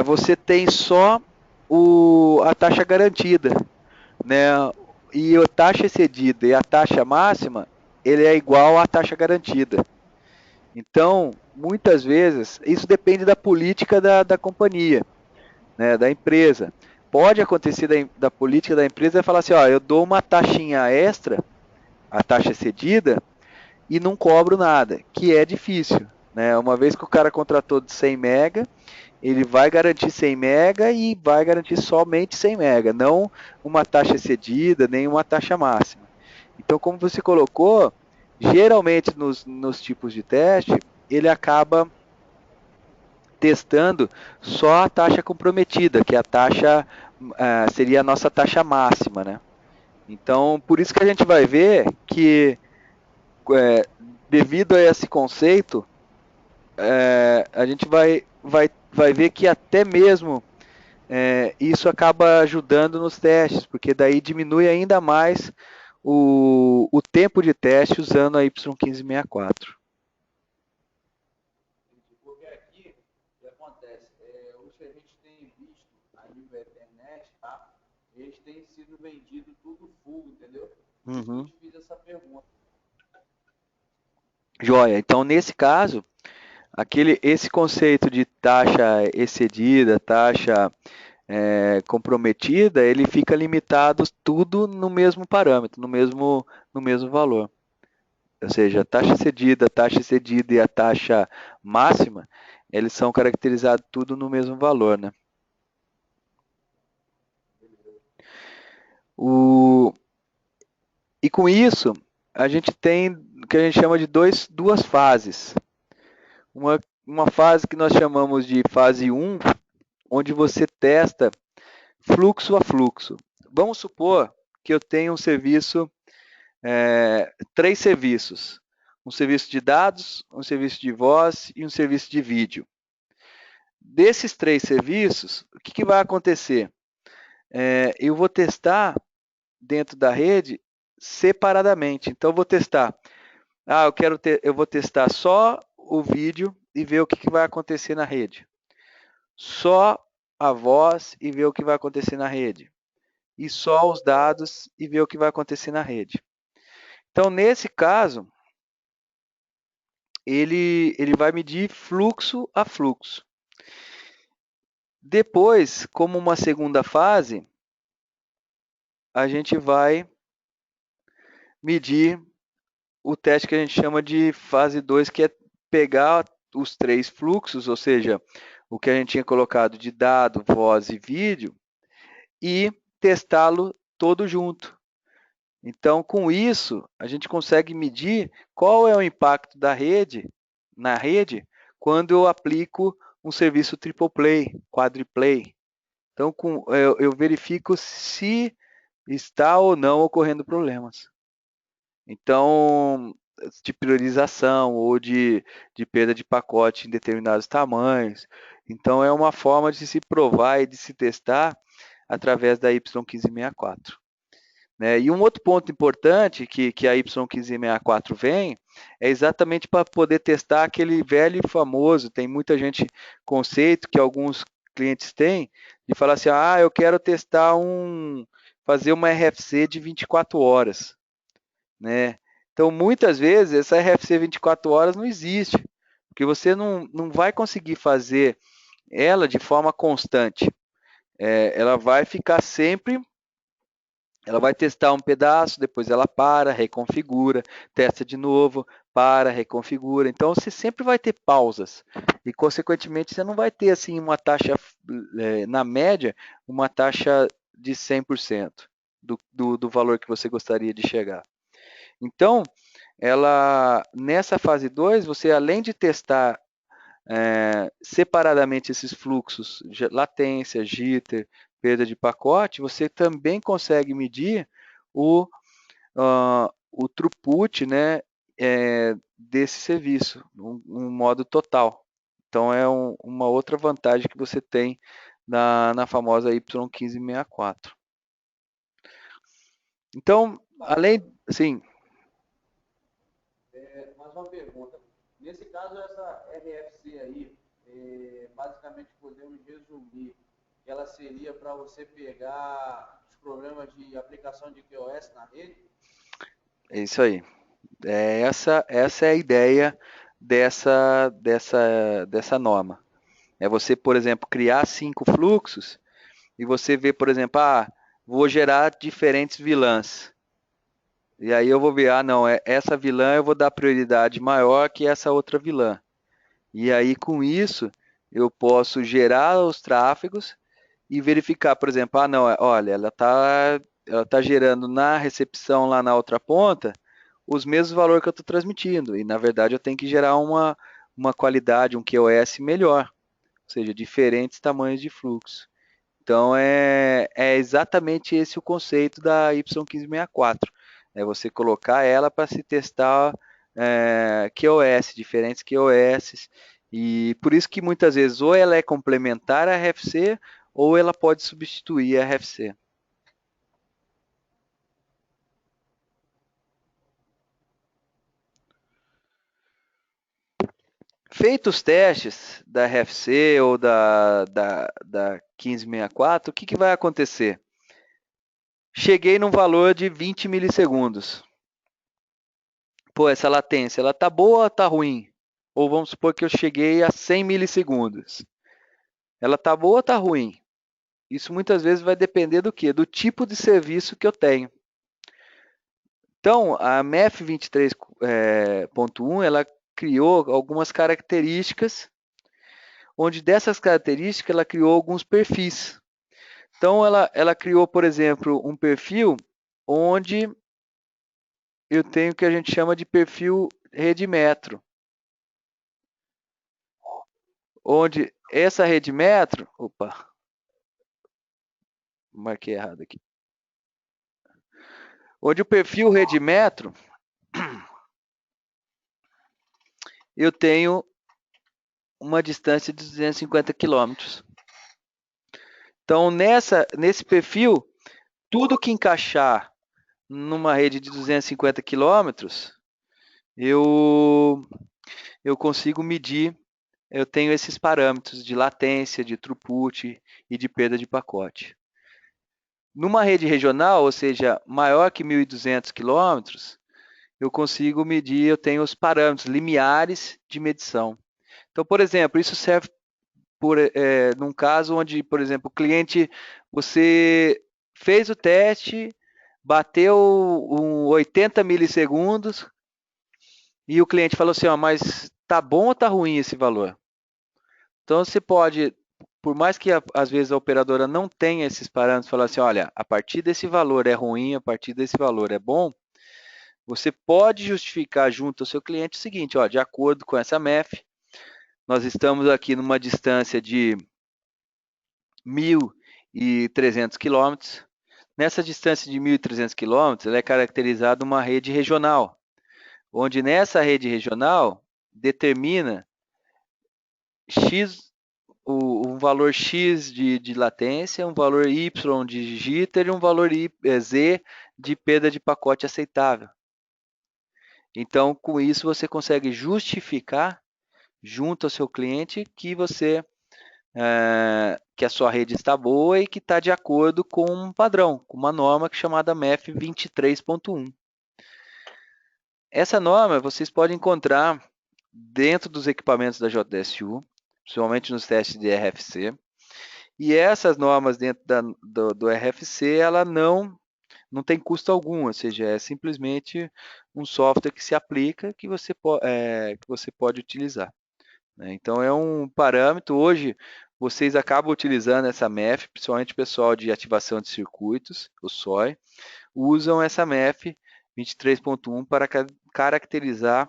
você tem só a taxa garantida, né? E a taxa excedida e a taxa máxima, ele é igual à taxa garantida. Então, muitas vezes, isso depende da política da companhia, né, da empresa. Pode acontecer da política da empresa falar assim, ó, eu dou uma taxinha extra, a taxa excedida, e não cobro nada, que é difícil, né? Uma vez que o cara contratou de 100 mega, ele vai garantir 100 mega e vai garantir somente 100 mega, não uma taxa excedida, nem uma taxa máxima. Então, como você colocou, geralmente nos tipos de teste, ele acaba testando só a taxa comprometida, que a taxa seria a nossa taxa máxima, né? Então, por isso que a gente vai ver que, é, devido a esse conceito, a gente vai ver que até mesmo isso acaba ajudando nos testes, porque daí diminui ainda mais o tempo de teste usando a Y1564. Porque aqui, o que acontece? Os que a gente tem visto a nível internet, tá? Eles têm sido vendidos tudo full, entendeu? Por isso que eu Uhum. te fiz essa pergunta. Joia. Então, nesse caso, esse conceito de taxa excedida, taxa comprometida, ele fica limitado tudo no mesmo parâmetro, no mesmo valor. Ou seja, a taxa excedida e a taxa máxima, eles são caracterizados tudo no mesmo valor, né? E com isso, a gente tem o que a gente chama de duas fases. Uma fase que nós chamamos de fase 1, onde você testa fluxo a fluxo. Vamos supor que eu tenho um serviço, 3 serviços. Um serviço de dados, um serviço de voz e um serviço de vídeo. Desses 3 serviços, o que vai acontecer? Eu vou testar dentro da rede separadamente. Então, eu vou testar. Eu vou testar só o vídeo e ver o que vai acontecer na rede. Só a voz e ver o que vai acontecer na rede. E só os dados e ver o que vai acontecer na rede. Então, nesse caso, ele vai medir fluxo a fluxo. Depois, como uma segunda fase, a gente vai medir o teste que a gente chama de fase 2, que é pegar os 3 fluxos, ou seja, o que a gente tinha colocado de dado, voz e vídeo, e testá-lo todo junto. Então, com isso, a gente consegue medir qual é o impacto da rede, na rede, quando eu aplico um serviço triple play, quadriplay. Então, eu verifico se está ou não ocorrendo problemas. Então, de priorização ou de perda de pacote em determinados tamanhos. Então, é uma forma de se provar e de se testar através da Y1564. Né? E um outro ponto importante que a Y1564 vem é exatamente para poder testar aquele velho e famoso, tem muita gente conceito que alguns clientes têm, de falar assim, eu quero testar fazer uma RFC de 24 horas. Né? Então, muitas vezes, essa RFC 24 horas não existe, porque você não vai conseguir fazer ela de forma constante. Ela vai ficar sempre, ela vai testar um pedaço, depois ela para, reconfigura, testa de novo, para, reconfigura. Então, você sempre vai ter pausas e, consequentemente, você não vai ter assim uma taxa, na média, uma taxa de 100% do valor que você gostaria de chegar. Então, nessa fase 2, você além de testar separadamente esses fluxos, latência, jitter, perda de pacote, você também consegue medir o throughput, né, desse serviço, um modo total. Então, é uma outra vantagem que você tem na famosa Y1564. Então, além, sim. Mais uma pergunta. Nesse caso, essa RFC aí, basicamente podemos resumir que ela seria para você pegar os problemas de aplicação de QoS na rede? É isso aí. Essa é a ideia dessa norma. É você, por exemplo, criar 5 fluxos e você ver, por exemplo, vou gerar diferentes vilãs. E aí eu vou ver, ah, não, essa vilã eu vou dar prioridade maior que essa outra vilã. E aí com isso eu posso gerar os tráfegos e verificar, por exemplo, ah, não, olha, ela tá gerando na recepção lá na outra ponta os mesmos valores que eu estou transmitindo. E na verdade eu tenho que gerar uma qualidade, um QoS melhor, ou seja, diferentes tamanhos de fluxo. Então é exatamente esse o conceito da Y1564. É você colocar ela para se testar QoS, diferentes QoS. E por isso que muitas vezes ou ela é complementar à RFC ou ela pode substituir a RFC. Feitos os testes da RFC ou da 1564, o que vai acontecer? Cheguei num valor de 20 milissegundos. Pô, essa latência, ela tá boa ou tá ruim? Ou vamos supor que eu cheguei a 100 milissegundos. Ela tá boa ou tá ruim? Isso muitas vezes vai depender do quê? Do tipo de serviço que eu tenho. Então, a MEF 23.1, ela criou algumas características, onde dessas características ela criou alguns perfis. Então, ela criou, por exemplo, um perfil onde eu tenho o que a gente chama de perfil rede metro, onde essa rede metro, opa, marquei errado aqui, onde o perfil rede metro, eu tenho uma distância de 250 quilômetros. Então, nesse perfil, tudo que encaixar numa rede de 250 quilômetros, eu, eu consigo medir, eu tenho esses parâmetros de latência, de throughput e de perda de pacote. Numa rede regional, ou seja, maior que 1.200 quilômetros, eu consigo medir, eu tenho os parâmetros limiares de medição. Então, por exemplo, isso serve num caso onde, por exemplo, o cliente, você fez o teste, bateu 80 milissegundos e o cliente falou assim, ó, mas tá bom ou tá ruim esse valor? Então você pode, por mais que às vezes a operadora não tenha esses parâmetros, falar assim, olha, a partir desse valor é ruim, a partir desse valor é bom, você pode justificar junto ao seu cliente o seguinte, ó, de acordo com essa MEF, nós estamos aqui numa distância de 1.300 quilômetros. Nessa distância de 1.300 quilômetros, ela é caracterizada uma rede regional, onde nessa rede regional determina X, um valor X de latência, um valor Y de jitter e um valor Z de perda de pacote aceitável. Então, com isso, você consegue justificar junto ao seu cliente que que a sua rede está boa e que está de acordo com um padrão, com uma norma chamada MEF 23.1. Essa norma vocês podem encontrar dentro dos equipamentos da JSU, principalmente nos testes de RFC. E essas normas dentro do RFC, ela não tem custo algum, ou seja, é simplesmente um software que se aplica que você pode utilizar. Né? Então é um parâmetro, hoje vocês acabam utilizando essa MEF, principalmente o pessoal de ativação de circuitos, o SOI, usam essa MEF 23.1 para caracterizar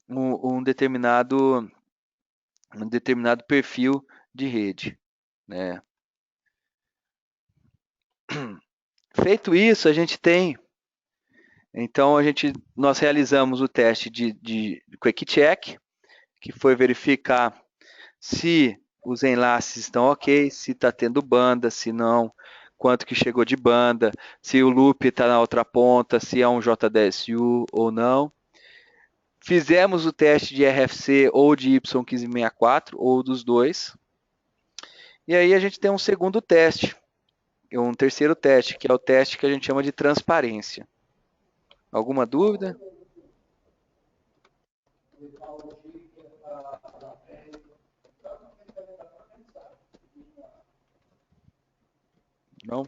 um determinado perfil de rede. Né? Feito isso, a gente tem, então nós realizamos o teste de Quick Check, que foi verificar se os enlaces estão ok, se está tendo banda, se não, quanto que chegou de banda, se o loop está na outra ponta, se é um JDSU ou não. Fizemos o teste de RFC ou de Y1564, ou dos dois. E aí a gente tem um segundo teste, um terceiro teste, que é o teste que a gente chama de transparência. Alguma dúvida? Não?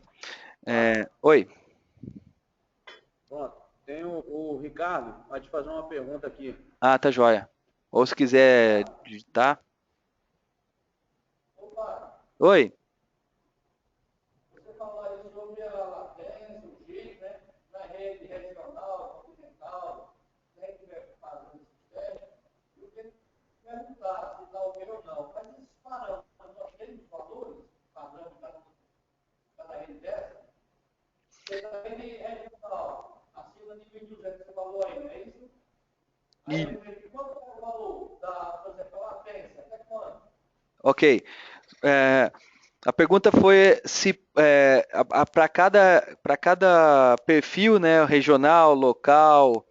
Oi. pergunta aqui. Ah, tá joia. Ou se quiser digitar. Opa, Oi. você falou aí sobre a latência, o jeito, né? Na rede regional, continental, né? Que vai fazendo esses testes. Eu queria perguntar se está ok ou não. Mas esses parâmetros, nós temos valores, padrão de cada rede dessa? Porque na rede regional, acima de 1.200, você falou aí, não é isso? Aí eu vejo quanto é o valor da, por exemplo, a latência, até quanto? Ok. É, a pergunta foi se para cada perfil, né, regional, local,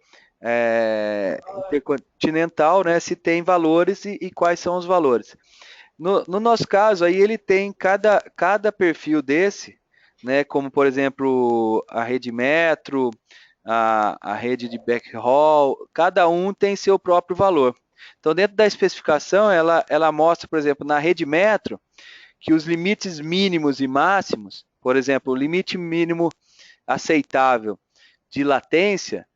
intercontinental, né, se tem valores e quais são os valores. No nosso caso, aí ele tem cada perfil desse, né, como por exemplo a rede metro, a rede de backhaul, cada um tem seu próprio valor. Então, dentro da especificação, ela mostra, por exemplo, na rede metro, que os limites mínimos e máximos, por exemplo, o limite mínimo aceitável de latência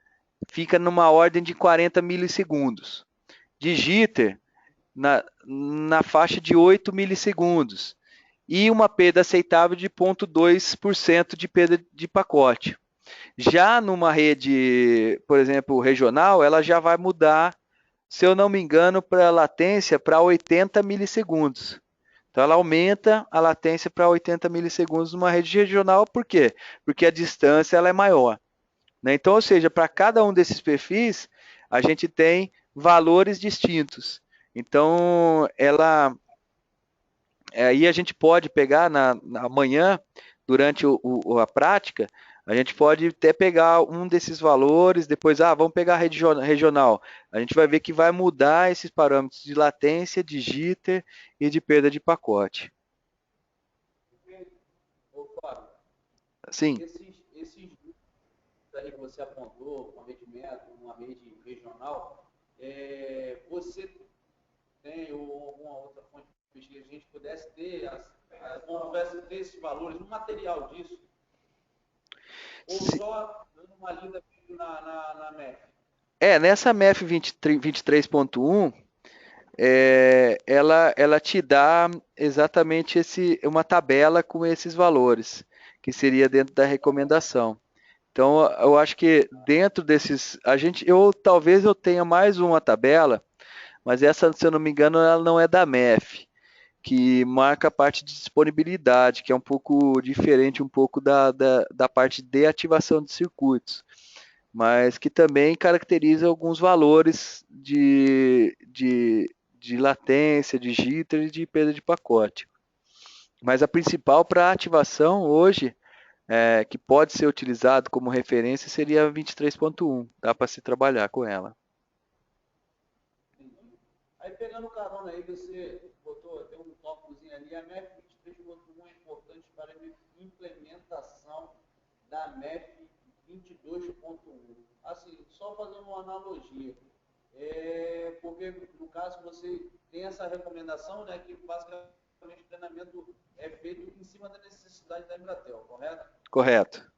fica numa ordem de 40 milissegundos. De jitter, na faixa de 8 milissegundos. E uma perda aceitável de 0,2% de perda de pacote. Já numa rede, por exemplo, regional, ela já vai mudar, se eu não me engano, para a latência para 80 milissegundos. Então ela aumenta a latência para 80 milissegundos numa rede regional, por quê? Porque a distância ela é maior. Né? Então, ou seja, para cada um desses perfis, a gente tem valores distintos. Então, aí a gente pode pegar na manhã, durante a prática, a gente pode até pegar um desses valores, depois, vamos pegar a rede regional. A gente vai ver que vai mudar esses parâmetros de latência, de jitter e de perda de pacote. Ô, Fábio, Sim. esses aí que você apontou, uma rede metro, uma rede regional, você tem ou alguma outra fonte de pesquisa que a gente pudesse ter, pudesse ter esses valores, um material disso, ou só dando uma lida na MEF? Nessa MEF 23.1, ela te dá exatamente uma tabela com esses valores, que seria dentro da recomendação. Então, eu acho que dentro desses, talvez eu tenha mais uma tabela, mas essa, se eu não me engano, ela não é da MEF, que marca a parte de disponibilidade, que é um pouco diferente um pouco da parte de ativação de circuitos, mas que também caracteriza alguns valores de latência, de jitter e de perda de pacote. Mas a principal para ativação hoje, que pode ser utilizado como referência, seria a 23.1. Dá para se trabalhar com ela. Aí pegando carona aí, você botou, tem um tópicozinho ali, a MEF 23.1 é importante para a implementação da MEF 22.1. Assim, só fazendo uma analogia, porque no caso você tem essa recomendação, né, que basicamente o treinamento é feito em cima da necessidade da Embratel, correto? Correto.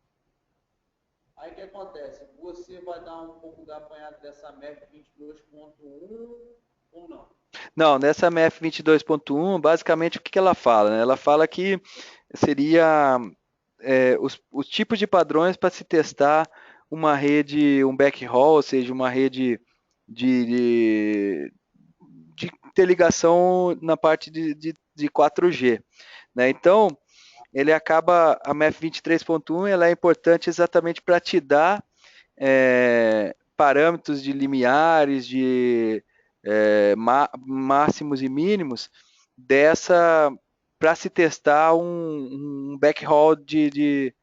Aí o que acontece? Você vai dar um pouco da apanhada dessa MEF 22.1 ou não? Não, nessa MF 22.1, basicamente o que ela fala? Né? Ela fala que seria os tipos de padrões para se testar uma rede, um backhaul, ou seja, uma rede de ter ligação na parte de 4G. Né? Então, a MEF 23.1 ela é importante exatamente para te dar parâmetros de limiares, de máximos e mínimos dessa para se testar um backhaul de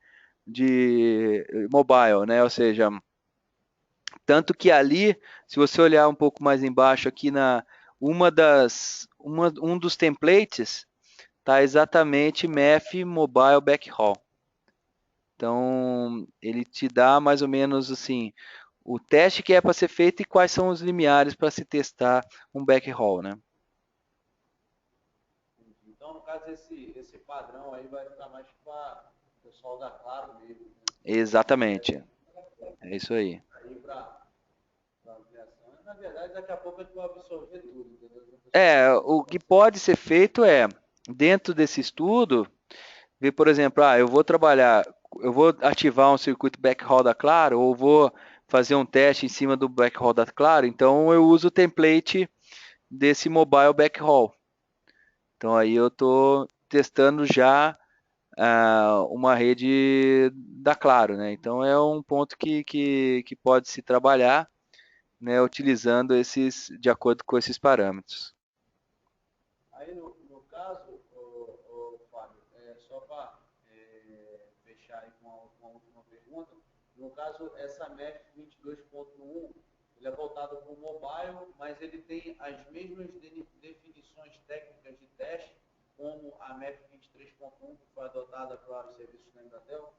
mobile, né? Ou seja, tanto que ali, se você olhar um pouco mais embaixo aqui um dos templates está exatamente MEF Mobile Backhaul. Então, ele te dá mais ou menos assim o teste que é para ser feito e quais são os limiares para se testar um backhaul, né? Então, no caso, esse padrão aí vai ficar mais para o pessoal da Claro mesmo. Né? Exatamente. É isso aí. Aí para ampliação. Na verdade, daqui a pouco a gente vai absorver tudo, entendeu? O que pode ser feito é, dentro desse estudo, ver, por exemplo, eu vou ativar um circuito backhaul da Claro, ou vou fazer um teste em cima do backhaul da Claro, então eu uso o template desse mobile backhaul. Então aí eu estou testando já uma rede da Claro, né? Então é um ponto que pode se trabalhar, né, utilizando de acordo com esses parâmetros. Aí, no caso, Fábio, só para fechar aí com uma última pergunta, no caso, essa MEF 22.1, ele é voltado para o mobile, mas ele tem as mesmas definições técnicas de teste como a MEF 23.1, que foi adotada para os serviços da Embratel?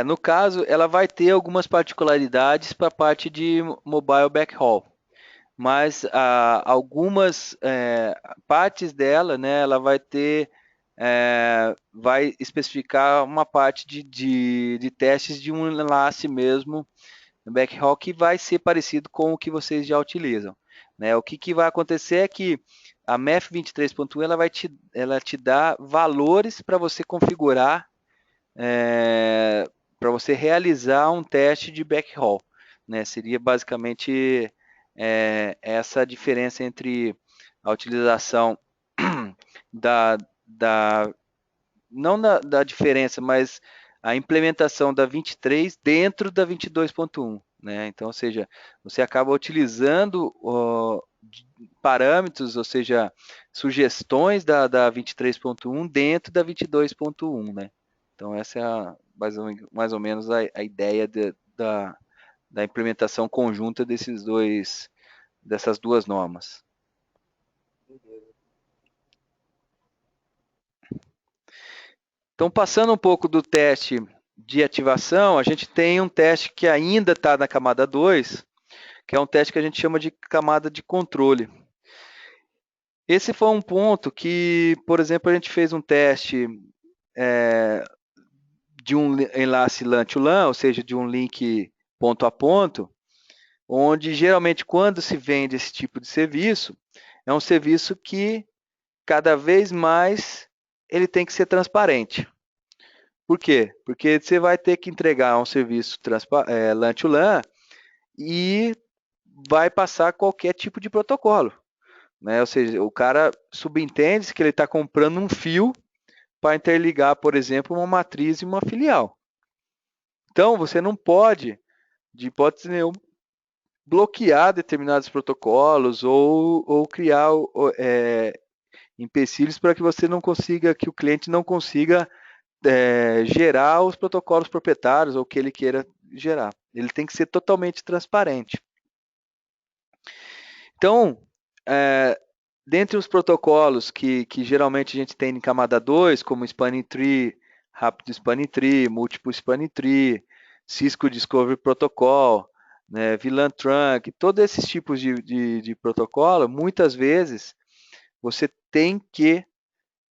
No caso, ela vai ter algumas particularidades para a parte de mobile backhaul, mas algumas partes dela, né, ela vai especificar uma parte de testes de um enlace mesmo, backhaul, que vai ser parecido com o que vocês já utilizam. Né? O que vai acontecer é que a MEF 23.1 ela te dá valores para você configurar, para você realizar um teste de backhaul. Né? Seria basicamente essa diferença entre a utilização da, da não da diferença, mas a implementação da 23 dentro da 22.1. Né? Então, ou seja, você acaba utilizando parâmetros, ou seja, sugestões da 23.1 dentro da 22.1. Né? Então, essa é mais ou menos a ideia da implementação conjunta dessas duas normas. Então, passando um pouco do teste de ativação, a gente tem um teste que ainda está na camada 2, que é um teste que a gente chama de camada de controle. Esse foi um ponto que, por exemplo, a gente fez um teste de um enlace LAN to LAN, ou seja, de um link ponto a ponto, onde geralmente quando se vende esse tipo de serviço, é um serviço que cada vez mais ele tem que ser transparente. Por quê? Porque você vai ter que entregar um serviço LAN to LAN e vai passar qualquer tipo de protocolo. Né? Ou seja, o cara subentende que ele está comprando um fio para interligar, por exemplo, uma matriz e uma filial. Então, você não pode, de hipótese nenhuma, bloquear determinados protocolos ou criar empecilhos para que você não consiga, que o cliente não consiga gerar os protocolos proprietários ou que ele queira gerar. Ele tem que ser totalmente transparente. Então, dentre os protocolos que geralmente a gente tem em camada 2, como Spanning Tree, Rápido Spanning Tree, Múltiplo Spanning Tree, Cisco Discovery Protocol, né, VLAN Trunk, todos esses tipos de protocolo, muitas vezes você tem que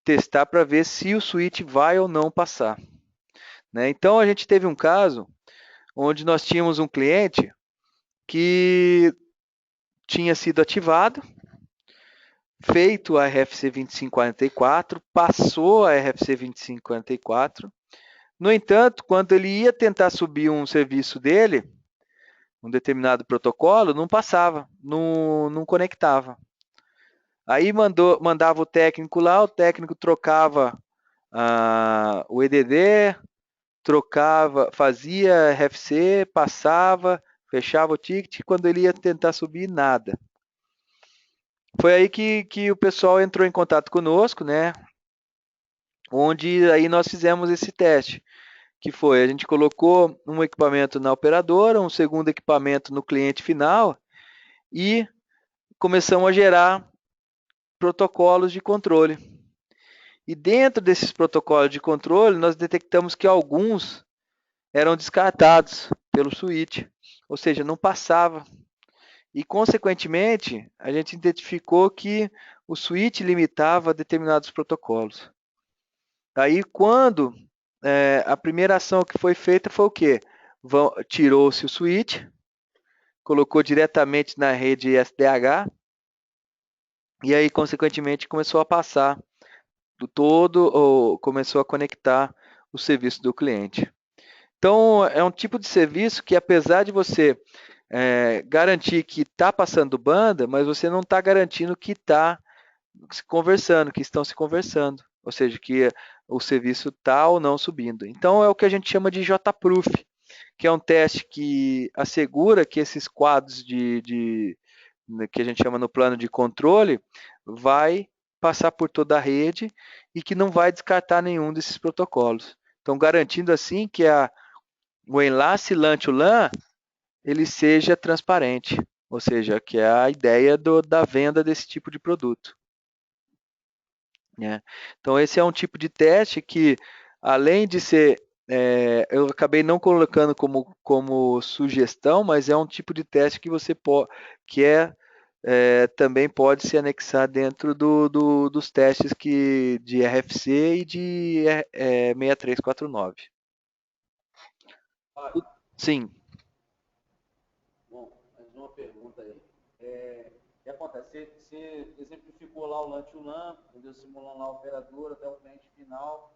testar para ver se o switch vai ou não passar. Né? Então, a gente teve um caso onde nós tínhamos um cliente que tinha sido ativado, feito a RFC 2544, passou a RFC 2544. No entanto, quando ele ia tentar subir um serviço dele, um determinado protocolo, não passava, não conectava. Aí mandava o técnico lá, o técnico trocava o EDD, trocava, fazia RFC, passava, fechava o ticket, quando ele ia tentar subir, nada. Foi aí que o pessoal entrou em contato conosco, né? Onde aí nós fizemos esse teste, que foi, a gente colocou um equipamento na operadora, um segundo equipamento no cliente final e começamos a gerar protocolos de controle. E dentro desses protocolos de controle, nós detectamos que alguns eram descartados pelo switch, ou seja, não passava. E, consequentemente, a gente identificou que o switch limitava determinados protocolos. Aí, quando a primeira ação que foi feita foi o quê? Tirou-se o switch, colocou diretamente na rede SDH, e aí, consequentemente, começou a passar do todo, ou começou a conectar o serviço do cliente. Então, é um tipo de serviço que, apesar de você garantir que está passando banda, mas você não está garantindo que está se conversando, que estão se conversando, ou seja, que o serviço está ou não subindo. Então, é o que a gente chama de JProof, que é um teste que assegura que esses quadros que a gente chama no plano de controle vai passar por toda a rede e que não vai descartar nenhum desses protocolos. Então, garantindo assim que o enlace LAN to LAN ele seja transparente, ou seja, que é a ideia da venda desse tipo de produto. Né? Então, esse é um tipo de teste que, além de ser, eu acabei não colocando como sugestão, mas é um tipo de teste que você pode, que também pode se anexar dentro dos testes de RFC e de 6349. Sim. Bom, mais uma pergunta aí. O que acontece? Você exemplificou lá o LAN to LAN, entendeu? Simulando lá a operadora até o cliente final,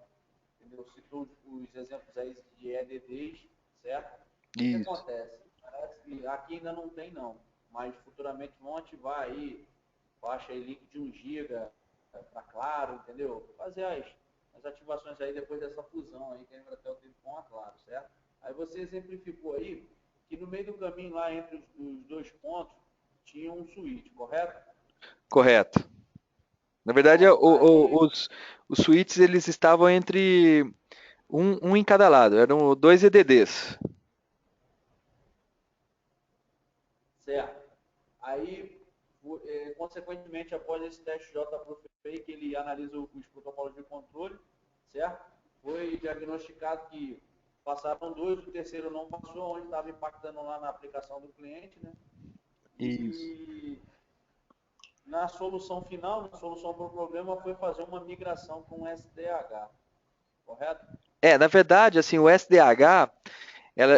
entendeu? Citou os exemplos aí de EDDs, certo? O que acontece? Parece que aqui ainda não tem não, mas futuramente vão ativar aí, baixa aí link de 1 GB para Claro, entendeu? Fazer as ativações aí depois dessa fusão aí que a Embratel teve com a Claro, certo? Aí você exemplificou aí que no meio do caminho lá entre os dois pontos tinha um switch, correto? Correto. Na verdade, os switches eles estavam entre um em cada lado, eram 2 EDDs. Certo. Aí, consequentemente, após esse teste JProof que ele analisa os protocolos de controle, certo? Foi diagnosticado que passaram 2, o terceiro não passou, onde estava impactando lá na aplicação do cliente, né? Isso. E na solução final, na solução para o problema, foi fazer uma migração com SDH, correto? Na verdade, assim, o SDH,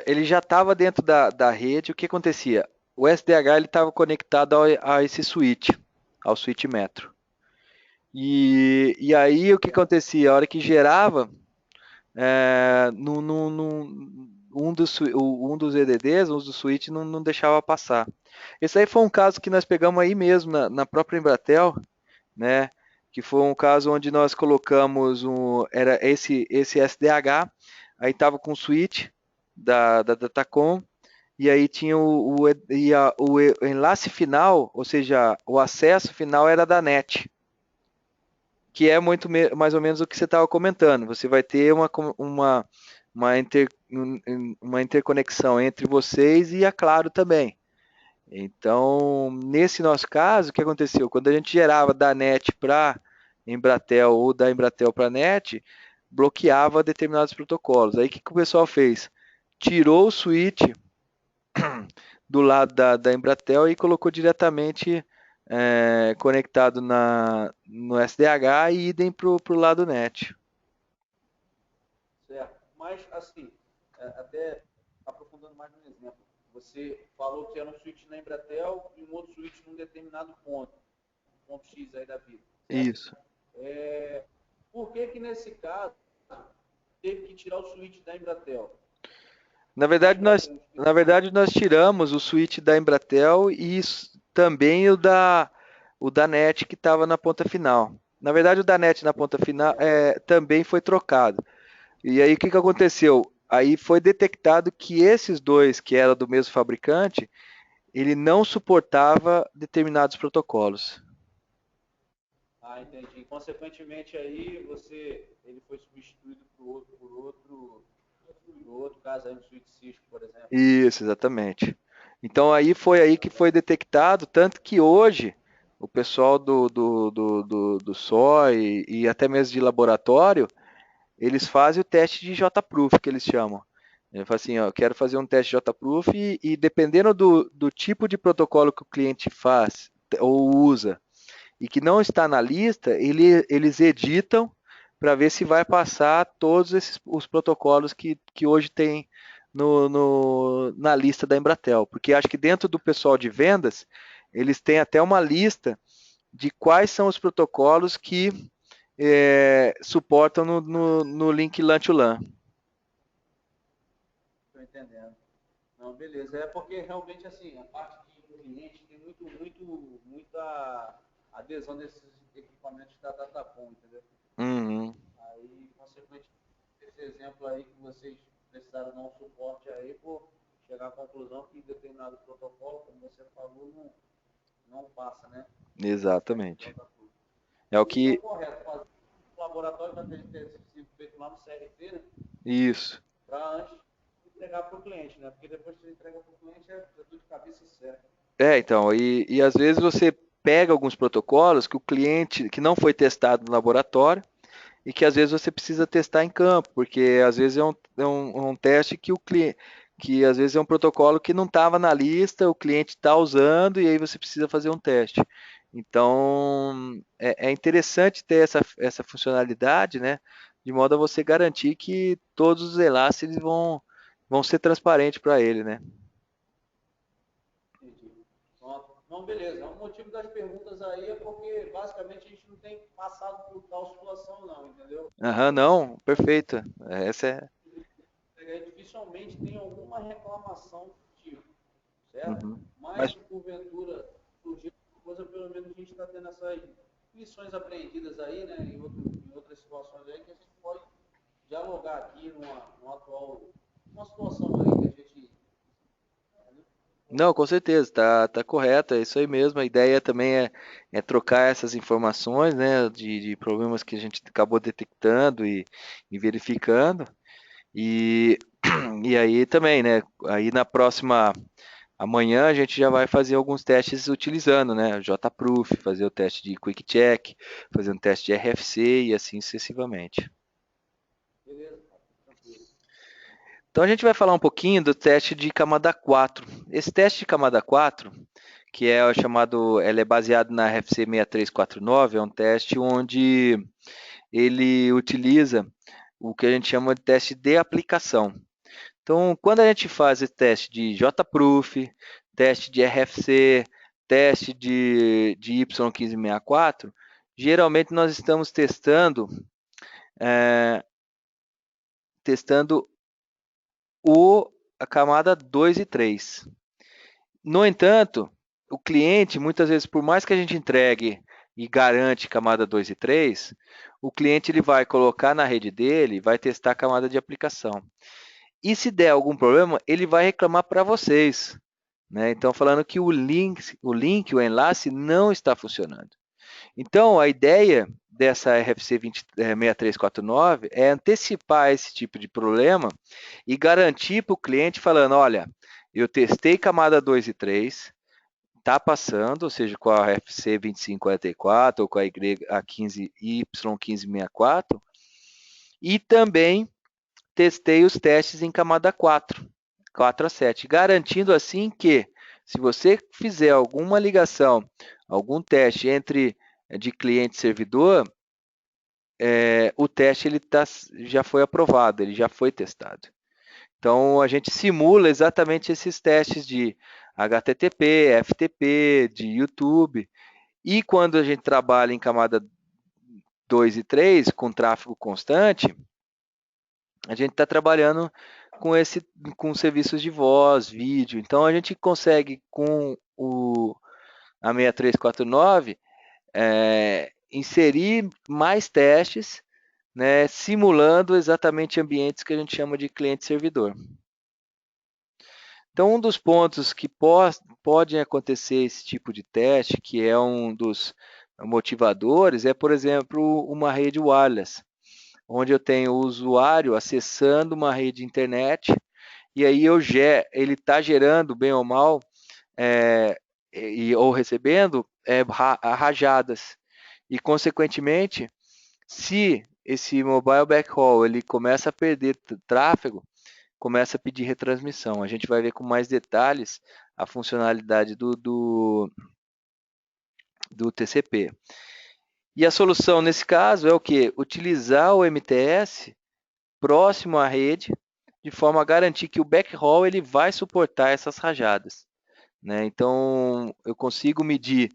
ele já estava dentro da rede. O que acontecia? O SDH ele estava conectado a esse switch, ao switch metro. E aí o que acontecia? A hora que gerava, um dos EDDs, um dos switches, não deixava passar. Esse aí foi um caso que nós pegamos aí mesmo, na própria Embratel, né? Que foi um caso onde nós colocamos era esse SDH, aí estava com o switch da Datacom, e aí tinha o enlace final, ou seja, o acesso final era da NET, que é mais ou menos o que você estava comentando. Você vai ter uma interconexão entre vocês e a Claro também. Então, nesse nosso caso, o que aconteceu? Quando a gente gerava da NET para Embratel ou da Embratel para a NET, bloqueava determinados protocolos. Aí o que o pessoal fez? Tirou o switch do lado da Embratel e colocou diretamente conectado no SDH e idem para o lado NET. Certo. Mas, assim, até aprofundando mais no exemplo, você falou que era um switch na Embratel e um outro switch num determinado ponto, um ponto X aí da vida. Certo? Isso. Por que nesse caso teve que tirar o switch da Embratel? Na verdade, nós tiramos o switch da Embratel e também o da NET que estava na ponta final. Na verdade, o da NET na ponta final também foi trocado. E aí, o que aconteceu? Aí foi detectado que esses dois, que eram do mesmo fabricante, ele não suportava determinados protocolos. Ah, entendi. Consequentemente aí ele foi substituído por outro caso aí no switch Cisco, por exemplo. Isso, exatamente. Então aí foi aí que foi detectado, tanto que hoje o pessoal do SOI e até mesmo de laboratório, eles fazem o teste de JProof, que eles chamam. Ele fala assim, ó, quero fazer um teste de JProof e dependendo do tipo de protocolo que o cliente faz ou usa e que não está na lista, eles editam para ver se vai passar todos os protocolos que hoje tem na lista da Embratel, porque acho que dentro do pessoal de vendas, eles têm até uma lista de quais são os protocolos que suportam no link LAN to LAN. Estou entendendo. Não, beleza. É porque realmente assim, a parte de cliente tem muita adesão desses equipamentos da Datacom, entendeu? Uhum. Aí, consequentemente, esse exemplo aí que vocês precisaram dar um suporte aí, por chegar à conclusão que determinado protocolo, como você falou, não passa, né? Exatamente. É o Isso é o que. correto. Fazer um laboratório já ter sido feito lá no CRT, né? Isso. Para antes entregar para o cliente, né? Porque depois que você entrega para o cliente é tudo de cabeça certa. Então, e às vezes você pega alguns protocolos que o cliente, que não foi testado no laboratório, e que às vezes você precisa testar em campo, porque às vezes é um teste que o cliente, que às vezes é um protocolo que não estava na lista, o cliente está usando e aí você precisa fazer um teste. Então é interessante ter essa funcionalidade, né? De modo a você garantir que todos os elásticos vão ser transparentes para ele, né? Entendi. Pronto. Não, beleza. O motivo das perguntas aí é porque basicamente a gente não tem passado por tal situação, não, entendeu? Aham, não, perfeito. Essa é. Dificilmente tem alguma reclamação do tipo, certo? Uhum. Mas Mas se porventura surgir alguma coisa, pelo menos a gente está tendo essas lições aprendidas aí, né? Em outras situações aí que a gente pode dialogar aqui numa situação aí que a gente. não, com certeza, tá correto, é isso aí mesmo. A ideia também é trocar essas informações, né, de problemas que a gente acabou detectando e verificando. E, e aí também, né, aí na próxima, amanhã a gente já vai fazer alguns testes utilizando, né, JProof, fazer o teste de Quick Check, fazer um teste de RFC e assim sucessivamente. Beleza, cara, tranquilo. Então a gente vai falar um pouquinho do teste de camada 4. Esse teste de camada 4, que é o chamado, ele é baseado na RFC 6349, é um teste onde ele utiliza o que a gente chama de teste de aplicação. Então, quando a gente faz esse teste de JProof, teste de RFC, teste de Y1564, geralmente nós estamos testando a camada 2 e 3. No entanto, o cliente, muitas vezes, por mais que a gente entregue e garante camada 2 e 3, o cliente ele vai colocar na rede dele, vai testar a camada de aplicação. E se der algum problema, ele vai reclamar para vocês. Né? Então, falando que o enlace não está funcionando. Então, a ideia dessa RFC 6349 é antecipar esse tipo de problema e garantir para o cliente falando, olha, eu testei camada 2 e 3, está passando, ou seja, com a RFC 2544 ou com a Y15, Y1564, e também testei os testes em camada 4, 4 a 7, garantindo assim que se você fizer alguma ligação, algum teste entre de cliente e servidor, o teste já foi aprovado, ele já foi testado. Então a gente simula exatamente esses testes de HTTP, FTP, de YouTube. E quando a gente trabalha em camada 2 e 3, com tráfego constante, a gente está trabalhando com serviços de voz, vídeo. Então a gente consegue com a 6349 inserir mais testes, né, simulando exatamente ambientes que a gente chama de cliente-servidor. Então, um dos pontos que podem acontecer esse tipo de teste, que é um dos motivadores, é, por exemplo, uma rede wireless, onde eu tenho o usuário acessando uma rede internet e aí ele está gerando, bem ou mal, ou recebendo rajadas. E, consequentemente, se esse mobile backhaul ele começa a perder tráfego, começa a pedir retransmissão. A gente vai ver com mais detalhes a funcionalidade do TCP. E a solução nesse caso é o que? Utilizar o MTS próximo à rede, de forma a garantir que o backhaul ele vai suportar essas rajadas, né? Então, eu consigo medir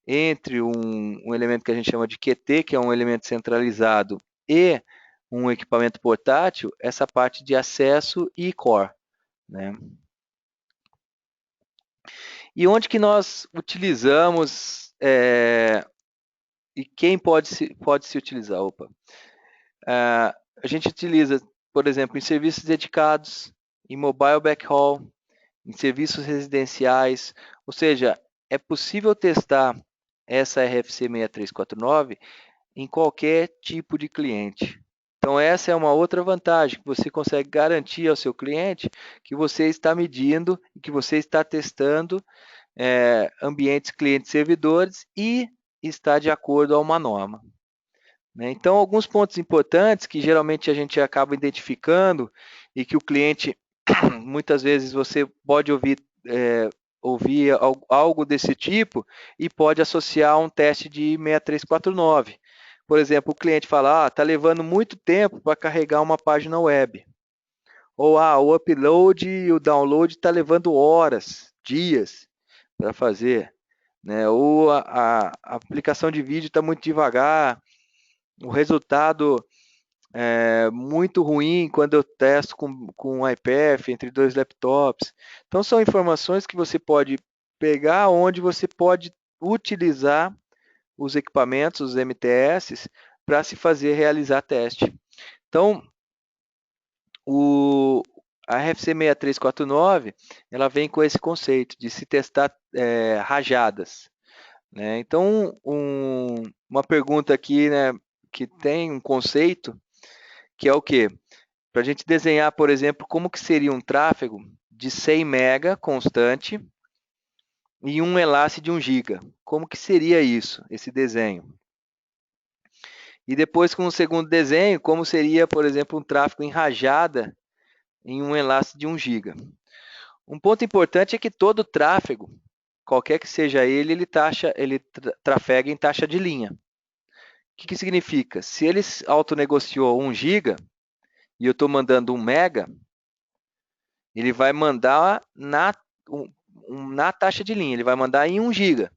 entre um elemento que a gente chama de QT, que é um elemento centralizado, e um equipamento portátil, essa parte de acesso e core, né? E onde que nós utilizamos, e quem pode se utilizar? Opa. A gente utiliza, por exemplo, em serviços dedicados, em mobile backhaul, em serviços residenciais, ou seja, é possível testar essa RFC 6349 em qualquer tipo de cliente. Então essa é uma outra vantagem, que você consegue garantir ao seu cliente que você está medindo e que você está testando ambientes clientes-servidores e está de acordo a uma norma, né? Então, alguns pontos importantes que geralmente a gente acaba identificando e que o cliente, muitas vezes você pode ouvir algo desse tipo e pode associar a um teste de 6349. Por exemplo, o cliente fala, está levando muito tempo para carregar uma página web. Ou o upload e o download está levando horas, dias para fazer, né? Ou a aplicação de vídeo está muito devagar, o resultado é muito ruim quando eu testo com um iPath entre dois laptops. Então, são informações que você pode pegar onde você pode utilizar os equipamentos, os MTS, para se realizar teste. Então, a RFC 6349 ela vem com esse conceito de se testar rajadas, né? Então, uma pergunta aqui, né, que tem um conceito, que é o quê? Para a gente desenhar, por exemplo, como que seria um tráfego de 100 mega constante e um enlace de 1 giga. Como que seria isso, esse desenho? E depois, com o segundo desenho, como seria, por exemplo, um tráfego em rajada em um enlace de 1 giga. Um ponto importante é que todo tráfego, qualquer que seja ele trafega em taxa de linha. O que significa? Se ele autonegociou 1 giga e eu estou mandando 1 mega, ele vai mandar na taxa de linha, ele vai mandar em 1 giga.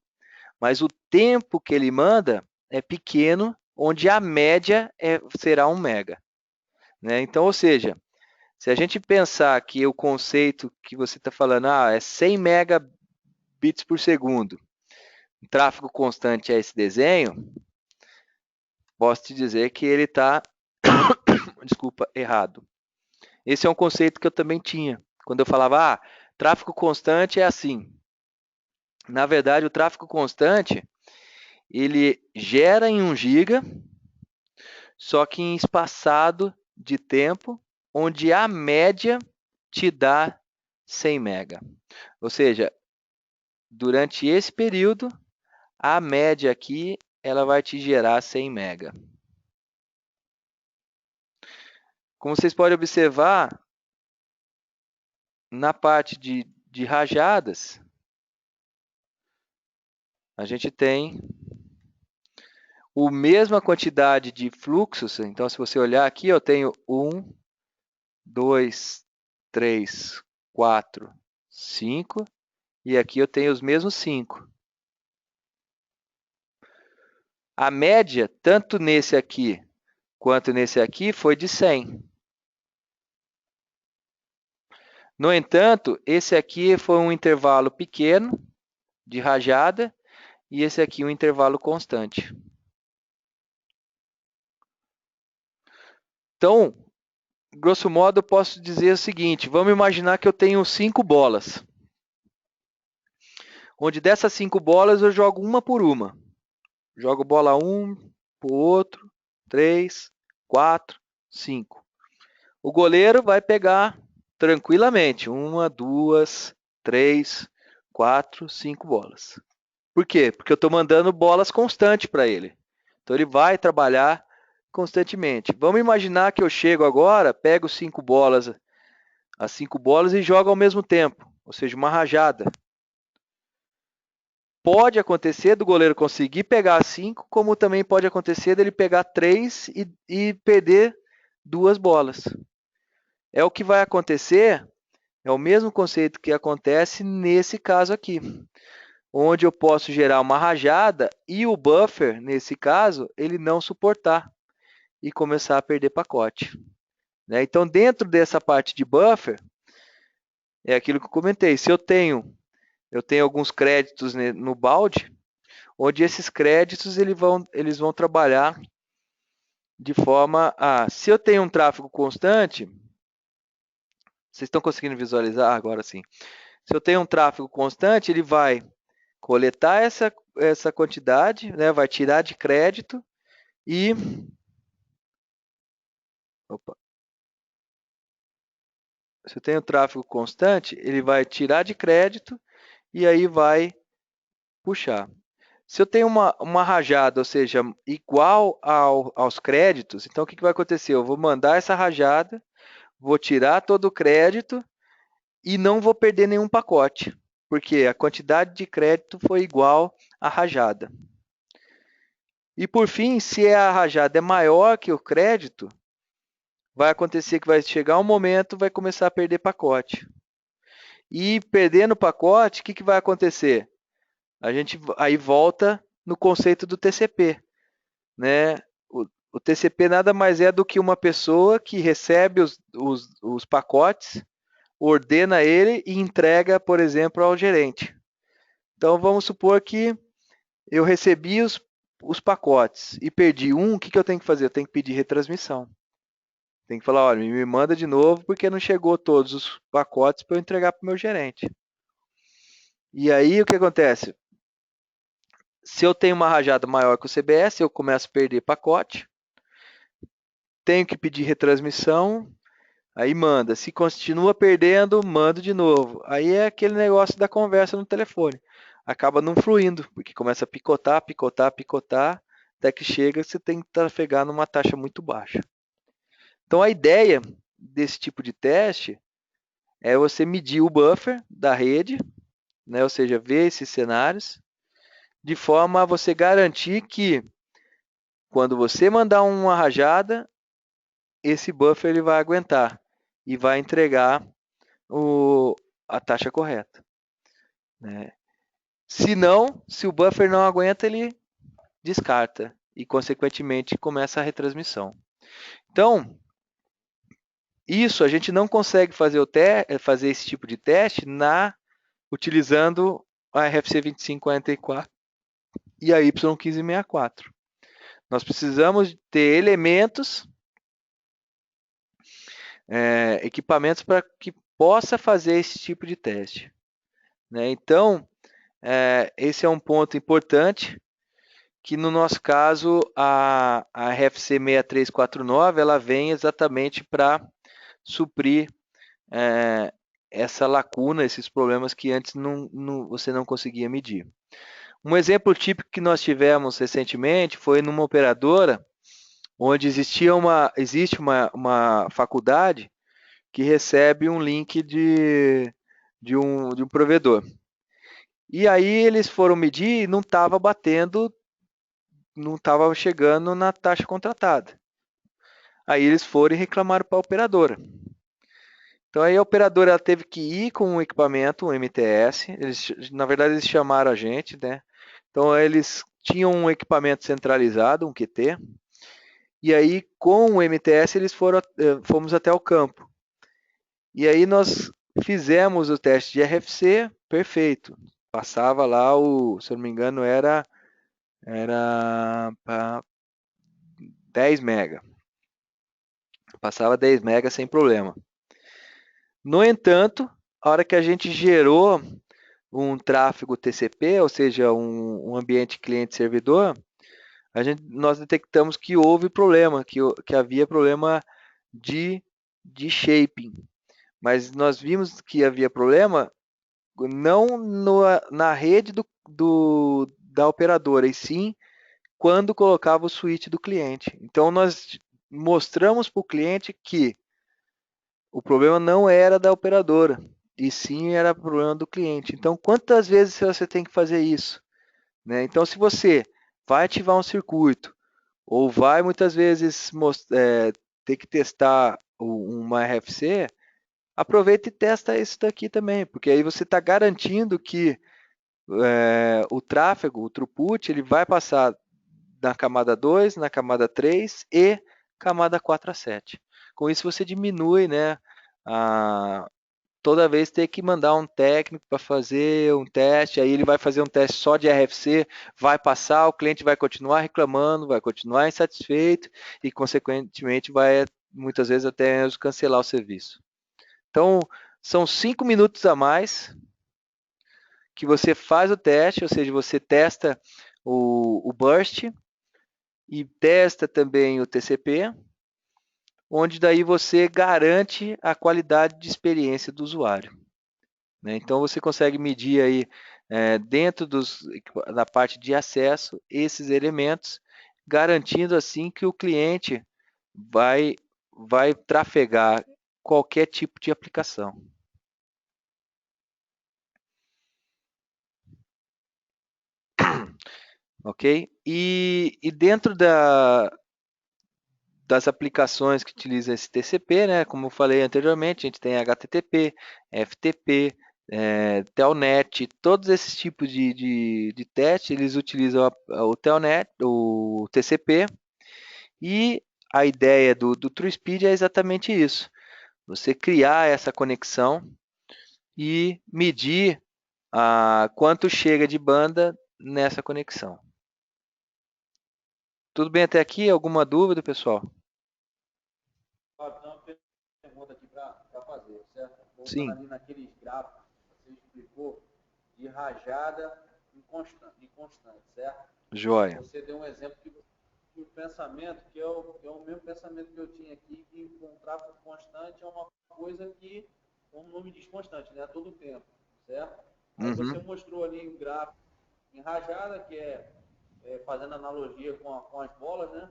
Mas o tempo que ele manda é pequeno, onde a média será 1 mega, né? Então, ou seja, se a gente pensar que o conceito que você está falando é 100 megabits por segundo, o tráfego constante é esse desenho, posso te dizer que ele está, desculpa, errado. Esse é um conceito que eu também tinha. Quando eu falava, tráfego constante é assim. Na verdade, o tráfego constante, ele gera em 1 giga, só que em espaçado de tempo, onde a média te dá 100 mega. Ou seja, durante esse período, a média aqui, ela vai te gerar 100 mega. Como vocês podem observar, na parte de rajadas, a gente tem a mesma quantidade de fluxos. Então, se você olhar aqui, eu tenho 1, 2, 3, 4, 5, e aqui eu tenho os mesmos 5. A média, tanto nesse aqui quanto nesse aqui, foi de 100. No entanto, esse aqui foi um intervalo pequeno de rajada e esse aqui um intervalo constante. Então, grosso modo, eu posso dizer o seguinte, vamos imaginar que eu tenho 5 bolas. Onde dessas 5 bolas eu jogo uma por uma. Jogo bola 1 para o outro, 3, 4, 5. O goleiro vai pegar tranquilamente 1, 2, 3, 4, 5 bolas. Por quê? Porque eu estou mandando bolas constantes para ele. Então ele vai trabalhar constantemente. Vamos imaginar que eu chego agora, pego as 5 bolas e jogo ao mesmo tempo, ou seja, uma rajada. Pode acontecer do goleiro conseguir pegar 5, como também pode acontecer dele pegar 3 e perder 2 bolas. É o que vai acontecer, é o mesmo conceito que acontece nesse caso aqui, onde eu posso gerar uma rajada e o buffer, nesse caso, ele não suportar e começar a perder pacote. Né? Então, dentro dessa parte de buffer, é aquilo que eu comentei. Se eu tenho alguns créditos no balde, onde esses créditos eles vão trabalhar de forma a... Se eu tenho um tráfego constante, vocês estão conseguindo visualizar agora sim. Se eu tenho um tráfego constante, ele vai coletar essa quantidade, né? Vai tirar de crédito e... Opa. Se eu tenho tráfego constante, ele vai tirar de crédito e aí vai puxar. Se eu tenho uma rajada, ou seja, igual aos créditos, então o que vai acontecer? Eu vou mandar essa rajada, vou tirar todo o crédito e não vou perder nenhum pacote, porque a quantidade de crédito foi igual à rajada. E por fim, se a rajada é maior que o crédito, vai acontecer que vai chegar um momento, vai começar a perder pacote. E perdendo pacote, o que vai acontecer? A gente aí volta no conceito do TCP, né? O TCP nada mais é do que uma pessoa que recebe os pacotes, ordena ele e entrega, por exemplo, ao gerente. Então vamos supor que eu recebi os pacotes e perdi um, o que eu tenho que fazer? Eu tenho que pedir retransmissão. Tem que falar, olha, me manda de novo porque não chegou todos os pacotes para eu entregar para o meu gerente. E aí o que acontece? Se eu tenho uma rajada maior que o CBS, eu começo a perder pacote, tenho que pedir retransmissão, aí manda. Se continua perdendo, manda de novo. Aí é aquele negócio da conversa no telefone. Acaba não fluindo, porque começa a picotar, picotar, picotar, até que chega, você tem que trafegar numa taxa muito baixa. Então a ideia desse tipo de teste é você medir o buffer da rede, né? Ou seja, ver esses cenários, de forma a você garantir que quando você mandar uma rajada, esse buffer ele vai aguentar e vai entregar a taxa correta. Né? Se o buffer não aguenta, ele descarta e, consequentemente, começa a retransmissão. Então, isso a gente não consegue fazer esse tipo de teste utilizando a RFC 2544 e a Y1564. Nós precisamos ter elementos, equipamentos para que possa fazer esse tipo de teste. Né? Então, esse é um ponto importante, que no nosso caso a RFC 6349 ela vem exatamente para suprir essa lacuna, esses problemas que antes você não conseguia medir. Um exemplo típico que nós tivemos recentemente foi numa operadora onde existe uma faculdade que recebe um link de um provedor. E aí eles foram medir e não estava batendo, não estava chegando na taxa contratada. Aí eles foram e reclamaram para a operadora. Então aí a operadora ela teve que ir com um equipamento, um MTS. Na verdade eles chamaram a gente, né? Então eles tinham um equipamento centralizado, um QT. E aí com o MTS fomos até o campo. E aí nós fizemos o teste de RFC, perfeito. Passava lá se eu não me engano, era para 10 mega. Passava 10 mega sem problema. No entanto, a hora que a gente gerou um tráfego TCP, ou seja, um ambiente cliente-servidor, nós detectamos que houve problema, que havia problema de shaping. Mas nós vimos que havia problema não na rede da operadora, e sim quando colocava o switch do cliente. Então nós mostramos para o cliente que o problema não era da operadora, e sim era problema do cliente. Então quantas vezes você tem que fazer isso? Né? Então se você vai ativar um circuito, ou vai muitas vezes ter que testar uma RFC, aproveita e testa isso daqui também, porque aí você está garantindo que o tráfego, o throughput, ele vai passar na camada 2, na camada 3 e camada 4 a 7. Com isso você diminui, né, toda vez ter que mandar um técnico para fazer um teste, aí ele vai fazer um teste só de RFC, vai passar, o cliente vai continuar reclamando, vai continuar insatisfeito e, consequentemente, vai muitas vezes até cancelar o serviço. Então, são 5 minutos a mais que você faz o teste, ou seja, você testa o burst e testa também o TCP, onde daí você garante a qualidade de experiência do usuário. Né? Então você consegue medir aí dentro da parte de acesso esses elementos, garantindo assim que o cliente vai trafegar qualquer tipo de aplicação. Ok? E dentro das aplicações que utilizam esse TCP, né, como eu falei anteriormente, a gente tem HTTP, FTP, Telnet, todos esses tipos de teste, eles utilizam o Telnet, o TCP, e a ideia do TrueSpeed é exatamente isso, você criar essa conexão e medir quanto chega de banda nessa conexão. Tudo bem até aqui? Alguma dúvida, pessoal? Então, pergunta aqui para fazer, certo? Voltando Sim. ali naqueles gráficos que você explicou de rajada inconstante, certo? Joia. Você deu um exemplo que o pensamento, que é o mesmo pensamento que eu tinha aqui, que um tráfego constante é uma coisa que, como o nome diz, constante, né? A todo tempo, certo? Aí você mostrou ali um gráfico em rajada, que fazendo analogia com as bolas, né?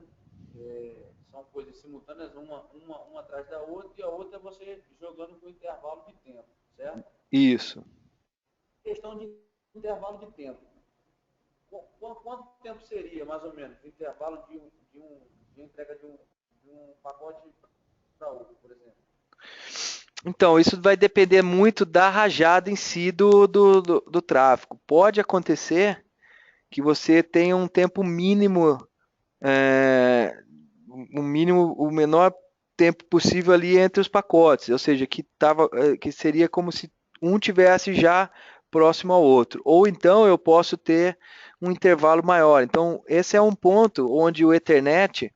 São coisas simultâneas, uma atrás da outra, e a outra é você jogando com intervalo de tempo, certo? Isso. Questão de intervalo de tempo. Quanto tempo seria, mais ou menos, o intervalo de entrega de um pacote para outro, por exemplo? Então, isso vai depender muito da rajada em si do tráfego. Pode acontecer que você tenha um tempo mínimo, o menor tempo possível ali entre os pacotes, ou seja, que seria como se um tivesse já próximo ao outro. Ou então eu posso ter um intervalo maior. Então, esse é um ponto onde o Ethernet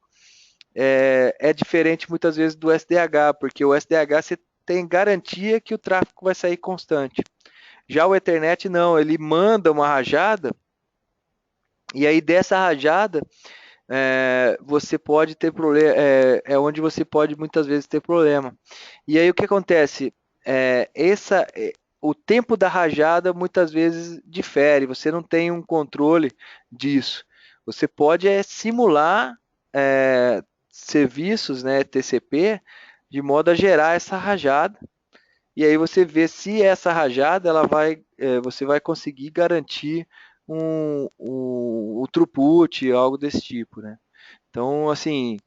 é diferente muitas vezes do SDH, porque o SDH você tem garantia que o tráfego vai sair constante. Já o Ethernet não, ele manda uma rajada e aí dessa rajada você pode ter problema, onde você pode muitas vezes ter problema. E aí o que acontece? O tempo da rajada muitas vezes difere, você não tem um controle disso. Você pode simular serviços, né, TCP, de modo a gerar essa rajada. E aí você vê se essa rajada você vai conseguir garantir um throughput, algo desse tipo, né? Então, assim,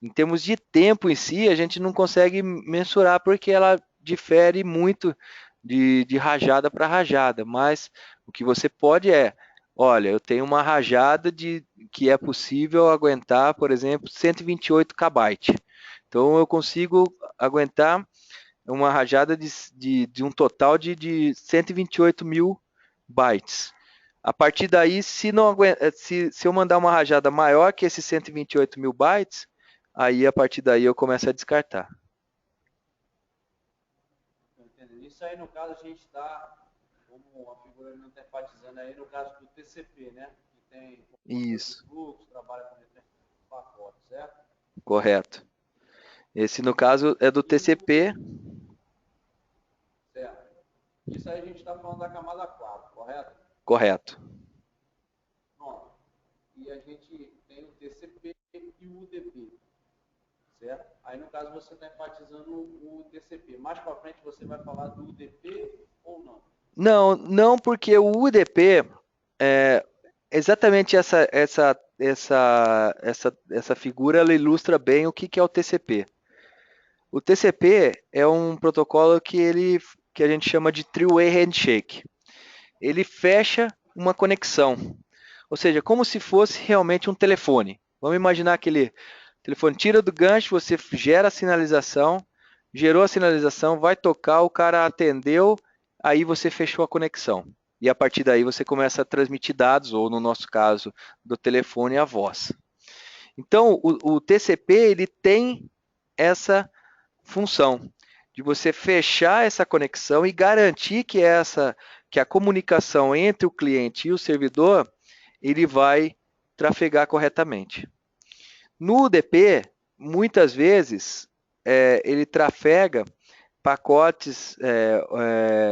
em termos de tempo em si, a gente não consegue mensurar porque ela difere muito de rajada para rajada, mas o que você pode olha, eu tenho uma rajada que é possível aguentar, por exemplo, 128 kbytes. Então, eu consigo aguentar uma rajada de um total de 128 mil bytes. A partir daí, se eu mandar uma rajada maior que esses 128 mil bytes, aí a partir daí eu começo a descartar. Isso aí, no caso, a gente está, como a figura não está enfatizando aí, no caso do TCP, né? Que tem Isso. fluxo, trabalha com pacote, certo? Correto. Esse, no caso, é do TCP. Certo. Isso aí a gente está falando da camada 4, correto? Correto. Pronto. E a gente tem o TCP e o UDP, certo? Aí, no caso, você está enfatizando o TCP. Mais para frente você vai falar do UDP ou não? Não, não, porque o UDP, exatamente essa figura, ela ilustra bem o que é o TCP. O TCP é um protocolo que a gente chama de three-way handshake. Ele fecha uma conexão, ou seja, como se fosse realmente um telefone. Vamos imaginar aquele telefone tira do gancho, você gera a sinalização, gerou a sinalização, vai tocar, o cara atendeu, aí você fechou a conexão. E a partir daí você começa a transmitir dados, ou no nosso caso, do telefone a voz. Então, o TCP ele tem essa função de você fechar essa conexão e garantir que a comunicação entre o cliente e o servidor ele vai trafegar corretamente. No UDP, muitas vezes ele trafega pacotes,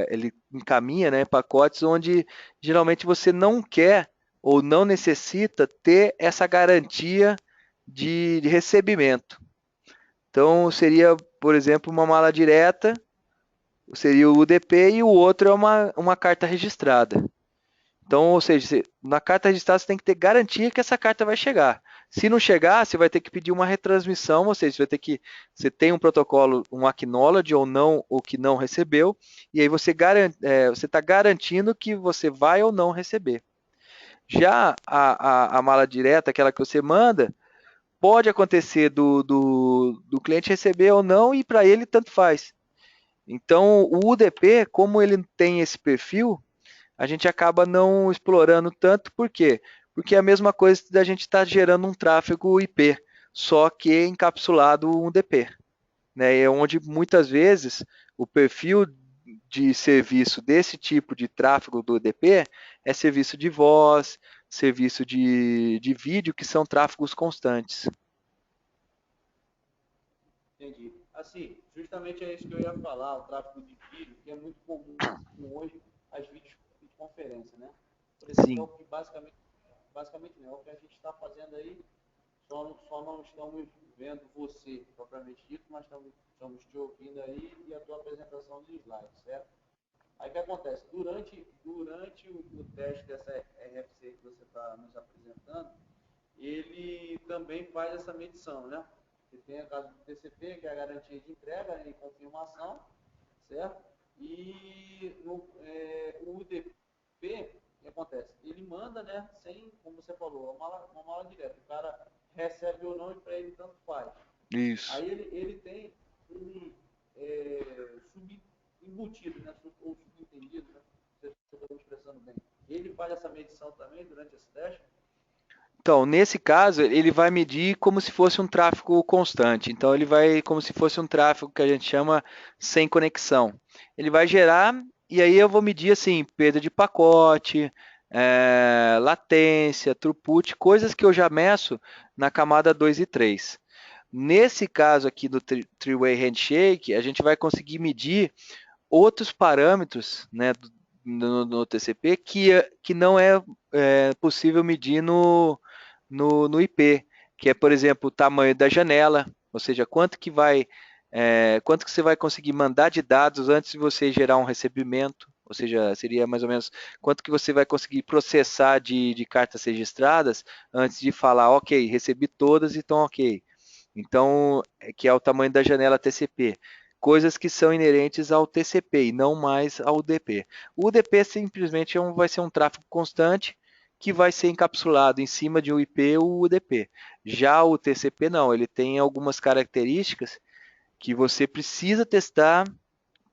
ele encaminha, né, pacotes onde geralmente você não quer ou não necessita ter essa garantia de recebimento. Então, seria, por exemplo, uma mala direta, seria o UDP, e o outro é uma carta registrada. Então, ou seja, na carta registrada você tem que ter garantia que essa carta vai chegar. Se não chegar, você vai ter que pedir uma retransmissão, ou seja, você tem um protocolo, um acknowledge ou não, o que não recebeu, e aí você está garantindo que você vai ou não receber. Já a mala direta, aquela que você manda, pode acontecer do cliente receber ou não, e para ele tanto faz. Então, o UDP, como ele tem esse perfil, a gente acaba não explorando tanto, por quê? Porque é a mesma coisa da gente estar gerando um tráfego IP, só que encapsulado um DP. Né? É onde muitas vezes o perfil de serviço desse tipo de tráfego do DP é serviço de voz, serviço de vídeo, que são tráfegos constantes. Entendi. Assim, justamente é isso que eu ia falar, o tráfego de vídeo, que é muito comum hoje as videoconferências, né? Por exemplo, é Sim. o que basicamente não, é o que a gente está fazendo aí, só não estamos vendo você propriamente dito, mas estamos te ouvindo aí e a tua apresentação de slides, certo? Aí o que acontece? Durante o teste dessa RFC que você está nos apresentando, ele também faz essa medição, né? Você tem a caso do TCP, que é a garantia de entrega e confirmação, certo? E o UDP, o que acontece? Ele manda, né, sem, como você falou, uma mala direta. O cara recebe ou não e para ele tanto faz. Isso. Aí ele tem embutido, né, ou subentendido, né, se eu estou me expressando bem. Ele faz essa medição também durante esse teste. Então, nesse caso, ele vai medir como se fosse um tráfego constante. Então, ele vai como se fosse um tráfego que a gente chama sem conexão. Ele vai gerar, e aí eu vou medir assim, perda de pacote, latência, throughput, coisas que eu já meço na camada 2 e 3. Nesse caso aqui do three-way handshake, a gente vai conseguir medir outros parâmetros, né, no TCP que não é possível medir no IP, que é, por exemplo, o tamanho da janela, ou seja, quanto que você vai conseguir mandar de dados antes de você gerar um recebimento, ou seja, seria mais ou menos quanto que você vai conseguir processar de cartas registradas antes de falar, ok, recebi todas e estão ok. Então, que é o tamanho da janela TCP. Coisas que são inerentes ao TCP e não mais ao UDP. O UDP simplesmente vai ser um tráfego constante que vai ser encapsulado em cima de um IP ou UDP. Já o TCP não, ele tem algumas características que você precisa testar,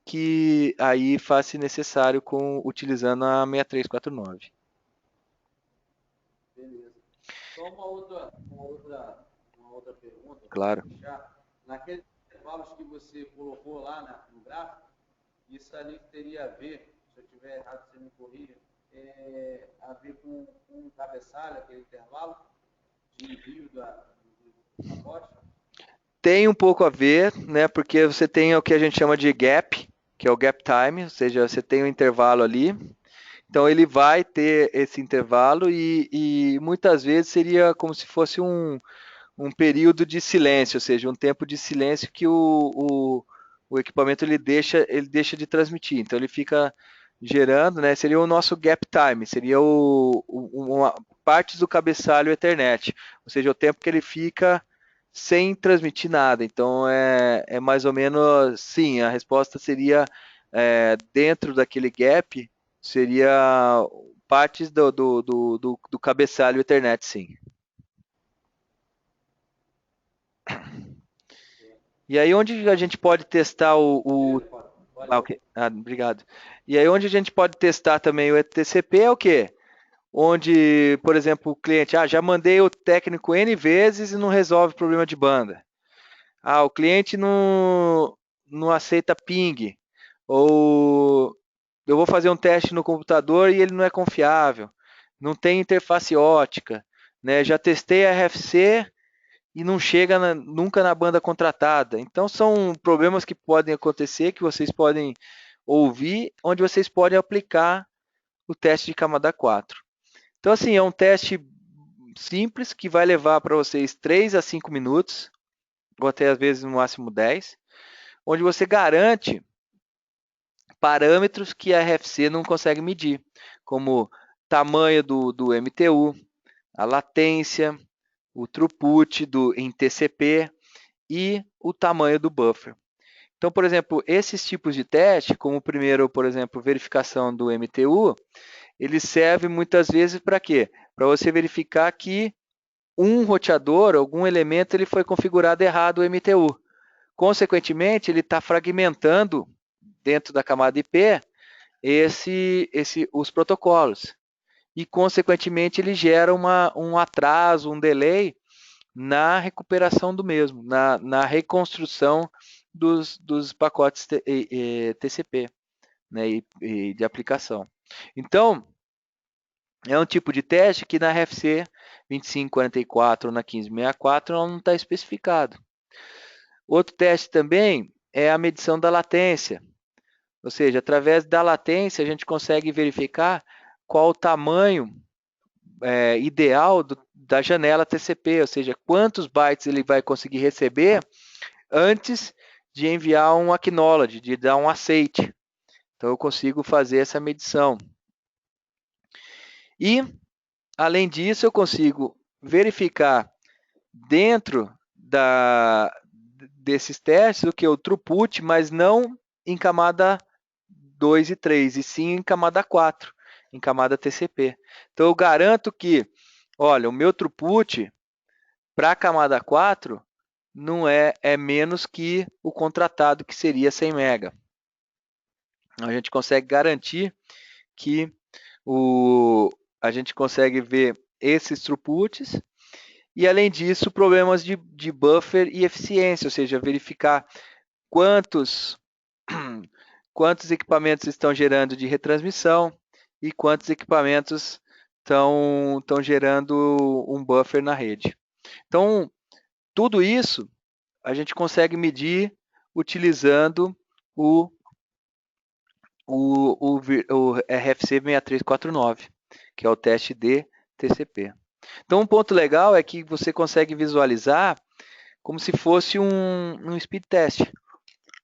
que aí faz-se necessário utilizando a 6349. Beleza. Só uma outra pergunta para Claro. fechar. Naqueles intervalos que você colocou lá no gráfico, isso ali teria a ver, se eu estiver errado, você me corrija, a ver com um cabeçalho, aquele intervalo de envio do pacote? Tem um pouco a ver, né? Porque você tem o que a gente chama de gap, que é o gap time, ou seja, você tem um intervalo ali. Então ele vai ter esse intervalo e muitas vezes seria como se fosse um período de silêncio, ou seja, um tempo de silêncio que o equipamento ele deixa de transmitir. Então ele fica gerando, né? Seria o nosso gap time, seria partes do cabeçalho Ethernet, ou seja, o tempo que ele fica sem transmitir nada. Então, é mais ou menos, sim, a resposta seria, dentro daquele gap, seria partes do cabeçalho Ethernet, sim. E aí, onde a gente pode testar Beleza, Fábio? Valeu. ok. Obrigado. E aí, onde a gente pode testar também o TCP é o quê? Onde, por exemplo, o cliente, já mandei o técnico N vezes e não resolve o problema de banda. O cliente não aceita ping. Ou eu vou fazer um teste no computador e ele não é confiável. Não tem interface ótica. Né? Já testei a RFC e não chega nunca na banda contratada. Então são problemas que podem acontecer, que vocês podem ouvir, onde vocês podem aplicar o teste de camada 4. Então assim, é um teste simples que vai levar para vocês 3 a 5 minutos, ou até às vezes no máximo 10, onde você garante parâmetros que a RFC não consegue medir, como tamanho do MTU, a latência, o throughput em TCP e o tamanho do buffer. Então, por exemplo, esses tipos de teste, como o primeiro, por exemplo, verificação do MTU, ele serve muitas vezes para quê? Para você verificar que um roteador, algum elemento, ele foi configurado errado o MTU. Consequentemente, ele está fragmentando dentro da camada IP os protocolos. E, consequentemente, ele gera um atraso, um delay na recuperação do mesmo, na reconstrução dos pacotes TCP, né, e de aplicação. Então, é um tipo de teste que na RFC 2544 ou na 1564 não está especificado. Outro teste também é a medição da latência. Ou seja, através da latência a gente consegue verificar qual o tamanho ideal da janela TCP, ou seja, quantos bytes ele vai conseguir receber antes de enviar um acknowledge, de dar um aceite. Então eu consigo fazer essa medição. E, além disso, eu consigo verificar dentro desses testes o que? O throughput, mas não em camada 2 e 3, e sim em camada 4, em camada TCP. Então eu garanto que, olha, o meu throughput para a camada 4 não é menos que o contratado, que seria 100 MB. A gente consegue garantir que a gente consegue ver esses throughputs e, além disso, problemas de buffer e eficiência, ou seja, verificar quantos, quantos equipamentos estão gerando de retransmissão e quantos equipamentos estão gerando um buffer na rede. Então, tudo isso a gente consegue medir utilizando o RFC 6349, que é o teste de TCP. Então, um ponto legal é que você consegue visualizar como se fosse um speed test.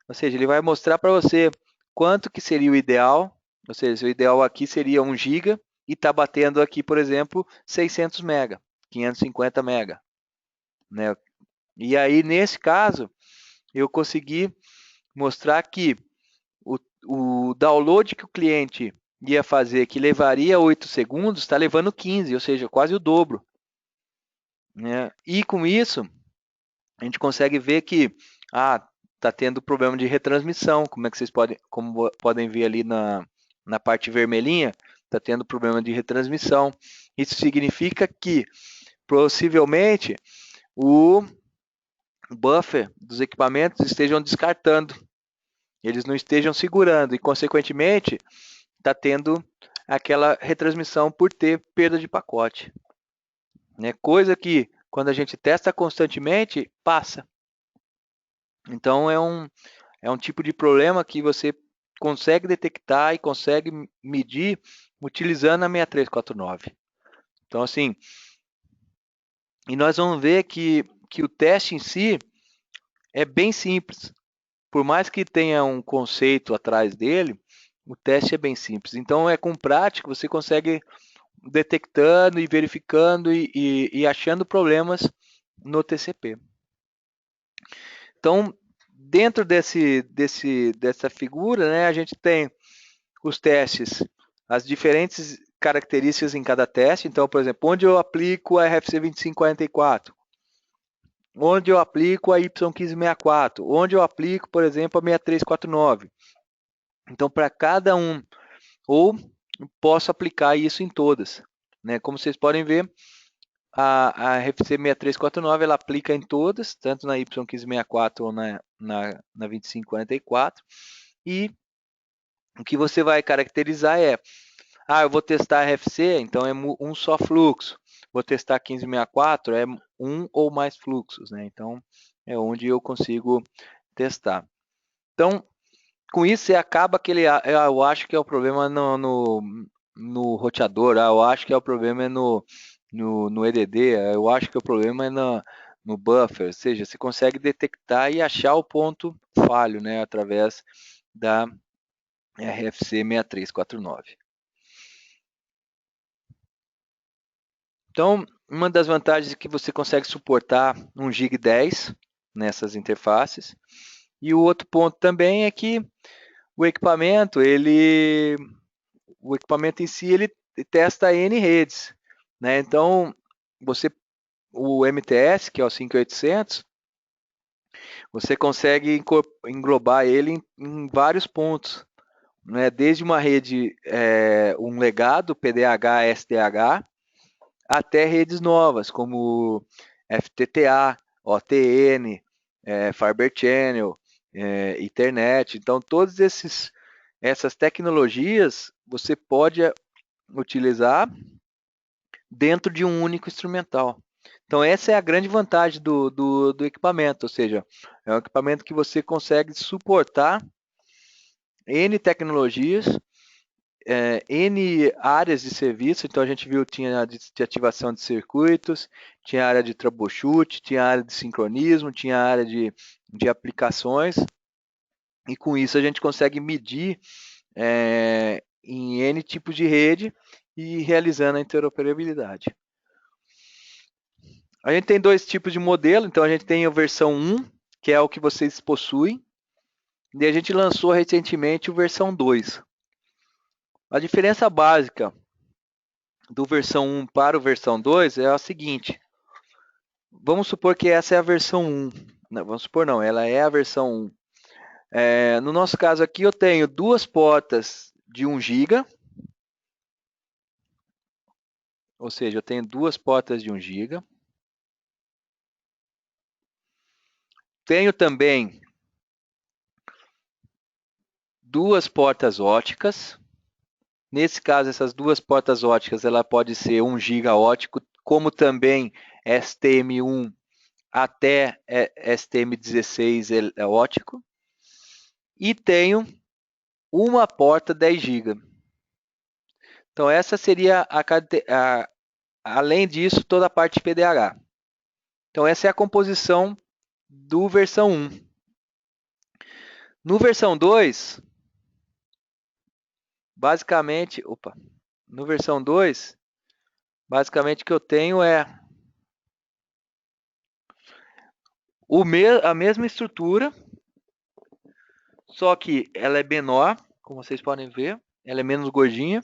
Ou seja, ele vai mostrar para você quanto que seria o ideal. Ou seja, o ideal aqui seria 1 GB e está batendo aqui, por exemplo, 600 MB, 550 MB. Né? E aí, nesse caso, eu consegui mostrar que o download que o cliente ia fazer, que levaria 8 segundos, está levando 15, ou seja, quase o dobro. Né? E com isso, a gente consegue ver que está tendo problema de retransmissão, como podem ver ali na parte vermelhinha, está tendo problema de retransmissão. Isso significa que possivelmente o buffer dos equipamentos estejam descartando, eles não estejam segurando e, consequentemente, está tendo aquela retransmissão por ter perda de pacote. Né? Coisa que, quando a gente testa constantemente, passa. Então, é um tipo de problema que você consegue detectar e consegue medir utilizando a 6349. Então, assim, e nós vamos ver que o teste em si é bem simples. Por mais que tenha um conceito atrás dele, o teste é bem simples. Então, com prática, você consegue detectando e verificando e achando problemas no TCP. Então, dentro dessa figura, né, a gente tem os testes, as diferentes características em cada teste. Então, por exemplo, onde eu aplico a RFC 2544? Onde eu aplico a Y1564? Onde eu aplico, por exemplo, a 6349? Então, para cada um, ou posso aplicar isso em todas, né? Como vocês podem ver, a RFC 6349 ela aplica em todas, tanto na Y1564 ou na 2544. E o que você vai caracterizar é, eu vou testar RFC, então é um só fluxo. Vou testar 1564, é um ou mais fluxos, né? Então é onde eu consigo testar. Então, com isso você acaba que eu acho que é o problema no roteador, eu acho que é o problema no EDD, eu acho que o problema é no buffer, ou seja, você consegue detectar e achar o ponto falho, né, através da RFC 6349. Então, uma das vantagens é que você consegue suportar 1 GB 10 nessas interfaces. E o outro ponto também é que o equipamento em si ele testa N redes, né? Então, o MTS, que é o 5800, você consegue englobar ele em vários pontos, né? Desde uma rede, um legado PDH, SDH, até redes novas, como FTTA, OTN, Fiber Channel, Ethernet. Então, todas essas tecnologias você pode utilizar dentro de um único instrumental. Então, essa é a grande vantagem do equipamento, ou seja, é um equipamento que você consegue suportar N tecnologias, N áreas de serviço. Então a gente viu, tinha área de ativação de circuitos, tinha área de troubleshoot, tinha área de sincronismo, tinha área de aplicações, e com isso a gente consegue medir em N tipos de rede e realizando a interoperabilidade. A gente tem dois tipos de modelo, então a gente tem a versão 1, que é o que vocês possuem, e a gente lançou recentemente a versão 2. A diferença básica do versão 1 para o versão 2 é a seguinte. Vamos supor que essa é a versão 1. Não, vamos supor não, ela é a versão 1. No nosso caso aqui eu tenho duas portas de 1 GB. Ou seja, eu tenho duas portas de 1 GB. Tenho também duas portas óticas. Nesse caso, essas duas portas óticas, ela pode ser 1 GB ótico, como também STM1 até STM16 ótico. E tenho uma porta 10 GB. Então, essa seria além disso, toda a parte PDH. Então, essa é a composição do versão 1. No versão 2, basicamente, no versão 2, basicamente o que eu tenho é a mesma estrutura, só que ela é menor, como vocês podem ver, ela é menos gordinha.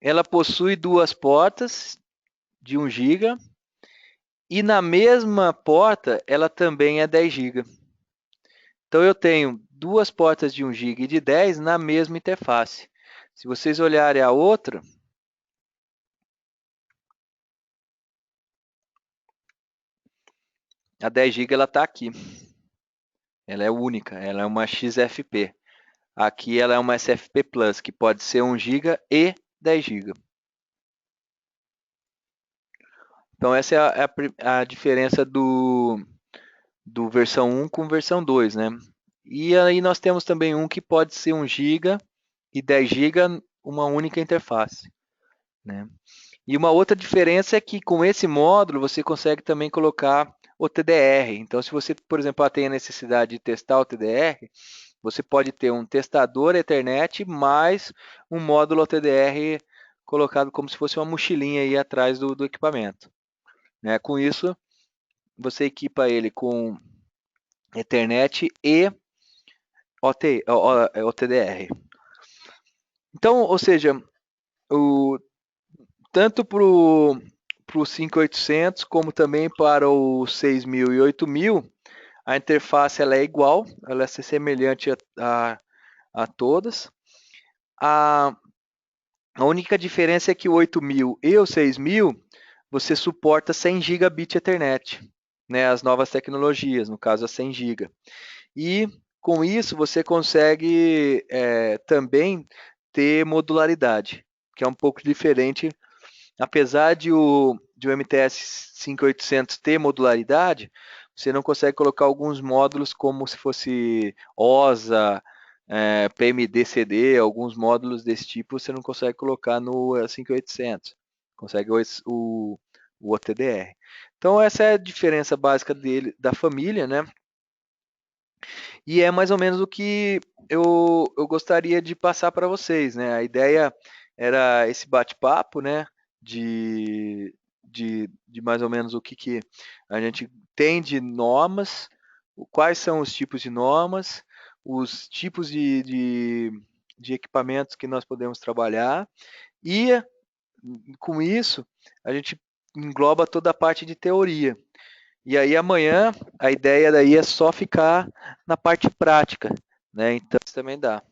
Ela possui duas portas de 1 GB e na mesma porta ela também é 10 GB. Então eu tenho duas portas de 1 GB e de 10 na mesma interface. Se vocês olharem a outra, a 10 GB ela está aqui. Ela é única, ela é uma XFP. Aqui ela é uma SFP Plus, que pode ser 1 GB e 10 GB. Então essa é a diferença do versão 1 com versão 2, né? E aí nós temos também um que pode ser 1 GB e 10 GB, uma única interface, né? E uma outra diferença é que com esse módulo você consegue também colocar o TDR. Então, se você, por exemplo, tem a necessidade de testar o TDR, você pode ter um testador Ethernet mais um módulo OTDR colocado como se fosse uma mochilinha aí atrás do equipamento, né? Com isso, você equipa ele com Ethernet e OTDR. Então, ou seja, tanto para o 5800 como também para o 6000 e 8000, a interface ela é igual, ela é semelhante a todas. A única diferença é que o 8000 e o 6000 você suporta 100 gigabit Ethernet, né, as novas tecnologias, no caso a 100 GB. E com isso você consegue também ter modularidade, que é um pouco diferente. Apesar de o MTS 5800 ter modularidade, você não consegue colocar alguns módulos como se fosse OSA, PMD-CD, alguns módulos desse tipo você não consegue colocar no 5800. Consegue o OTDR. Então essa é a diferença básica da família, né? E é mais ou menos o que eu gostaria de passar para vocês, né? A ideia era esse bate-papo, né? De mais ou menos o que a gente tem de normas, quais são os tipos de normas, os tipos de equipamentos que nós podemos trabalhar, e com isso a gente engloba toda a parte de teoria. E aí amanhã a ideia daí é só ficar na parte prática, né? Então isso também dá.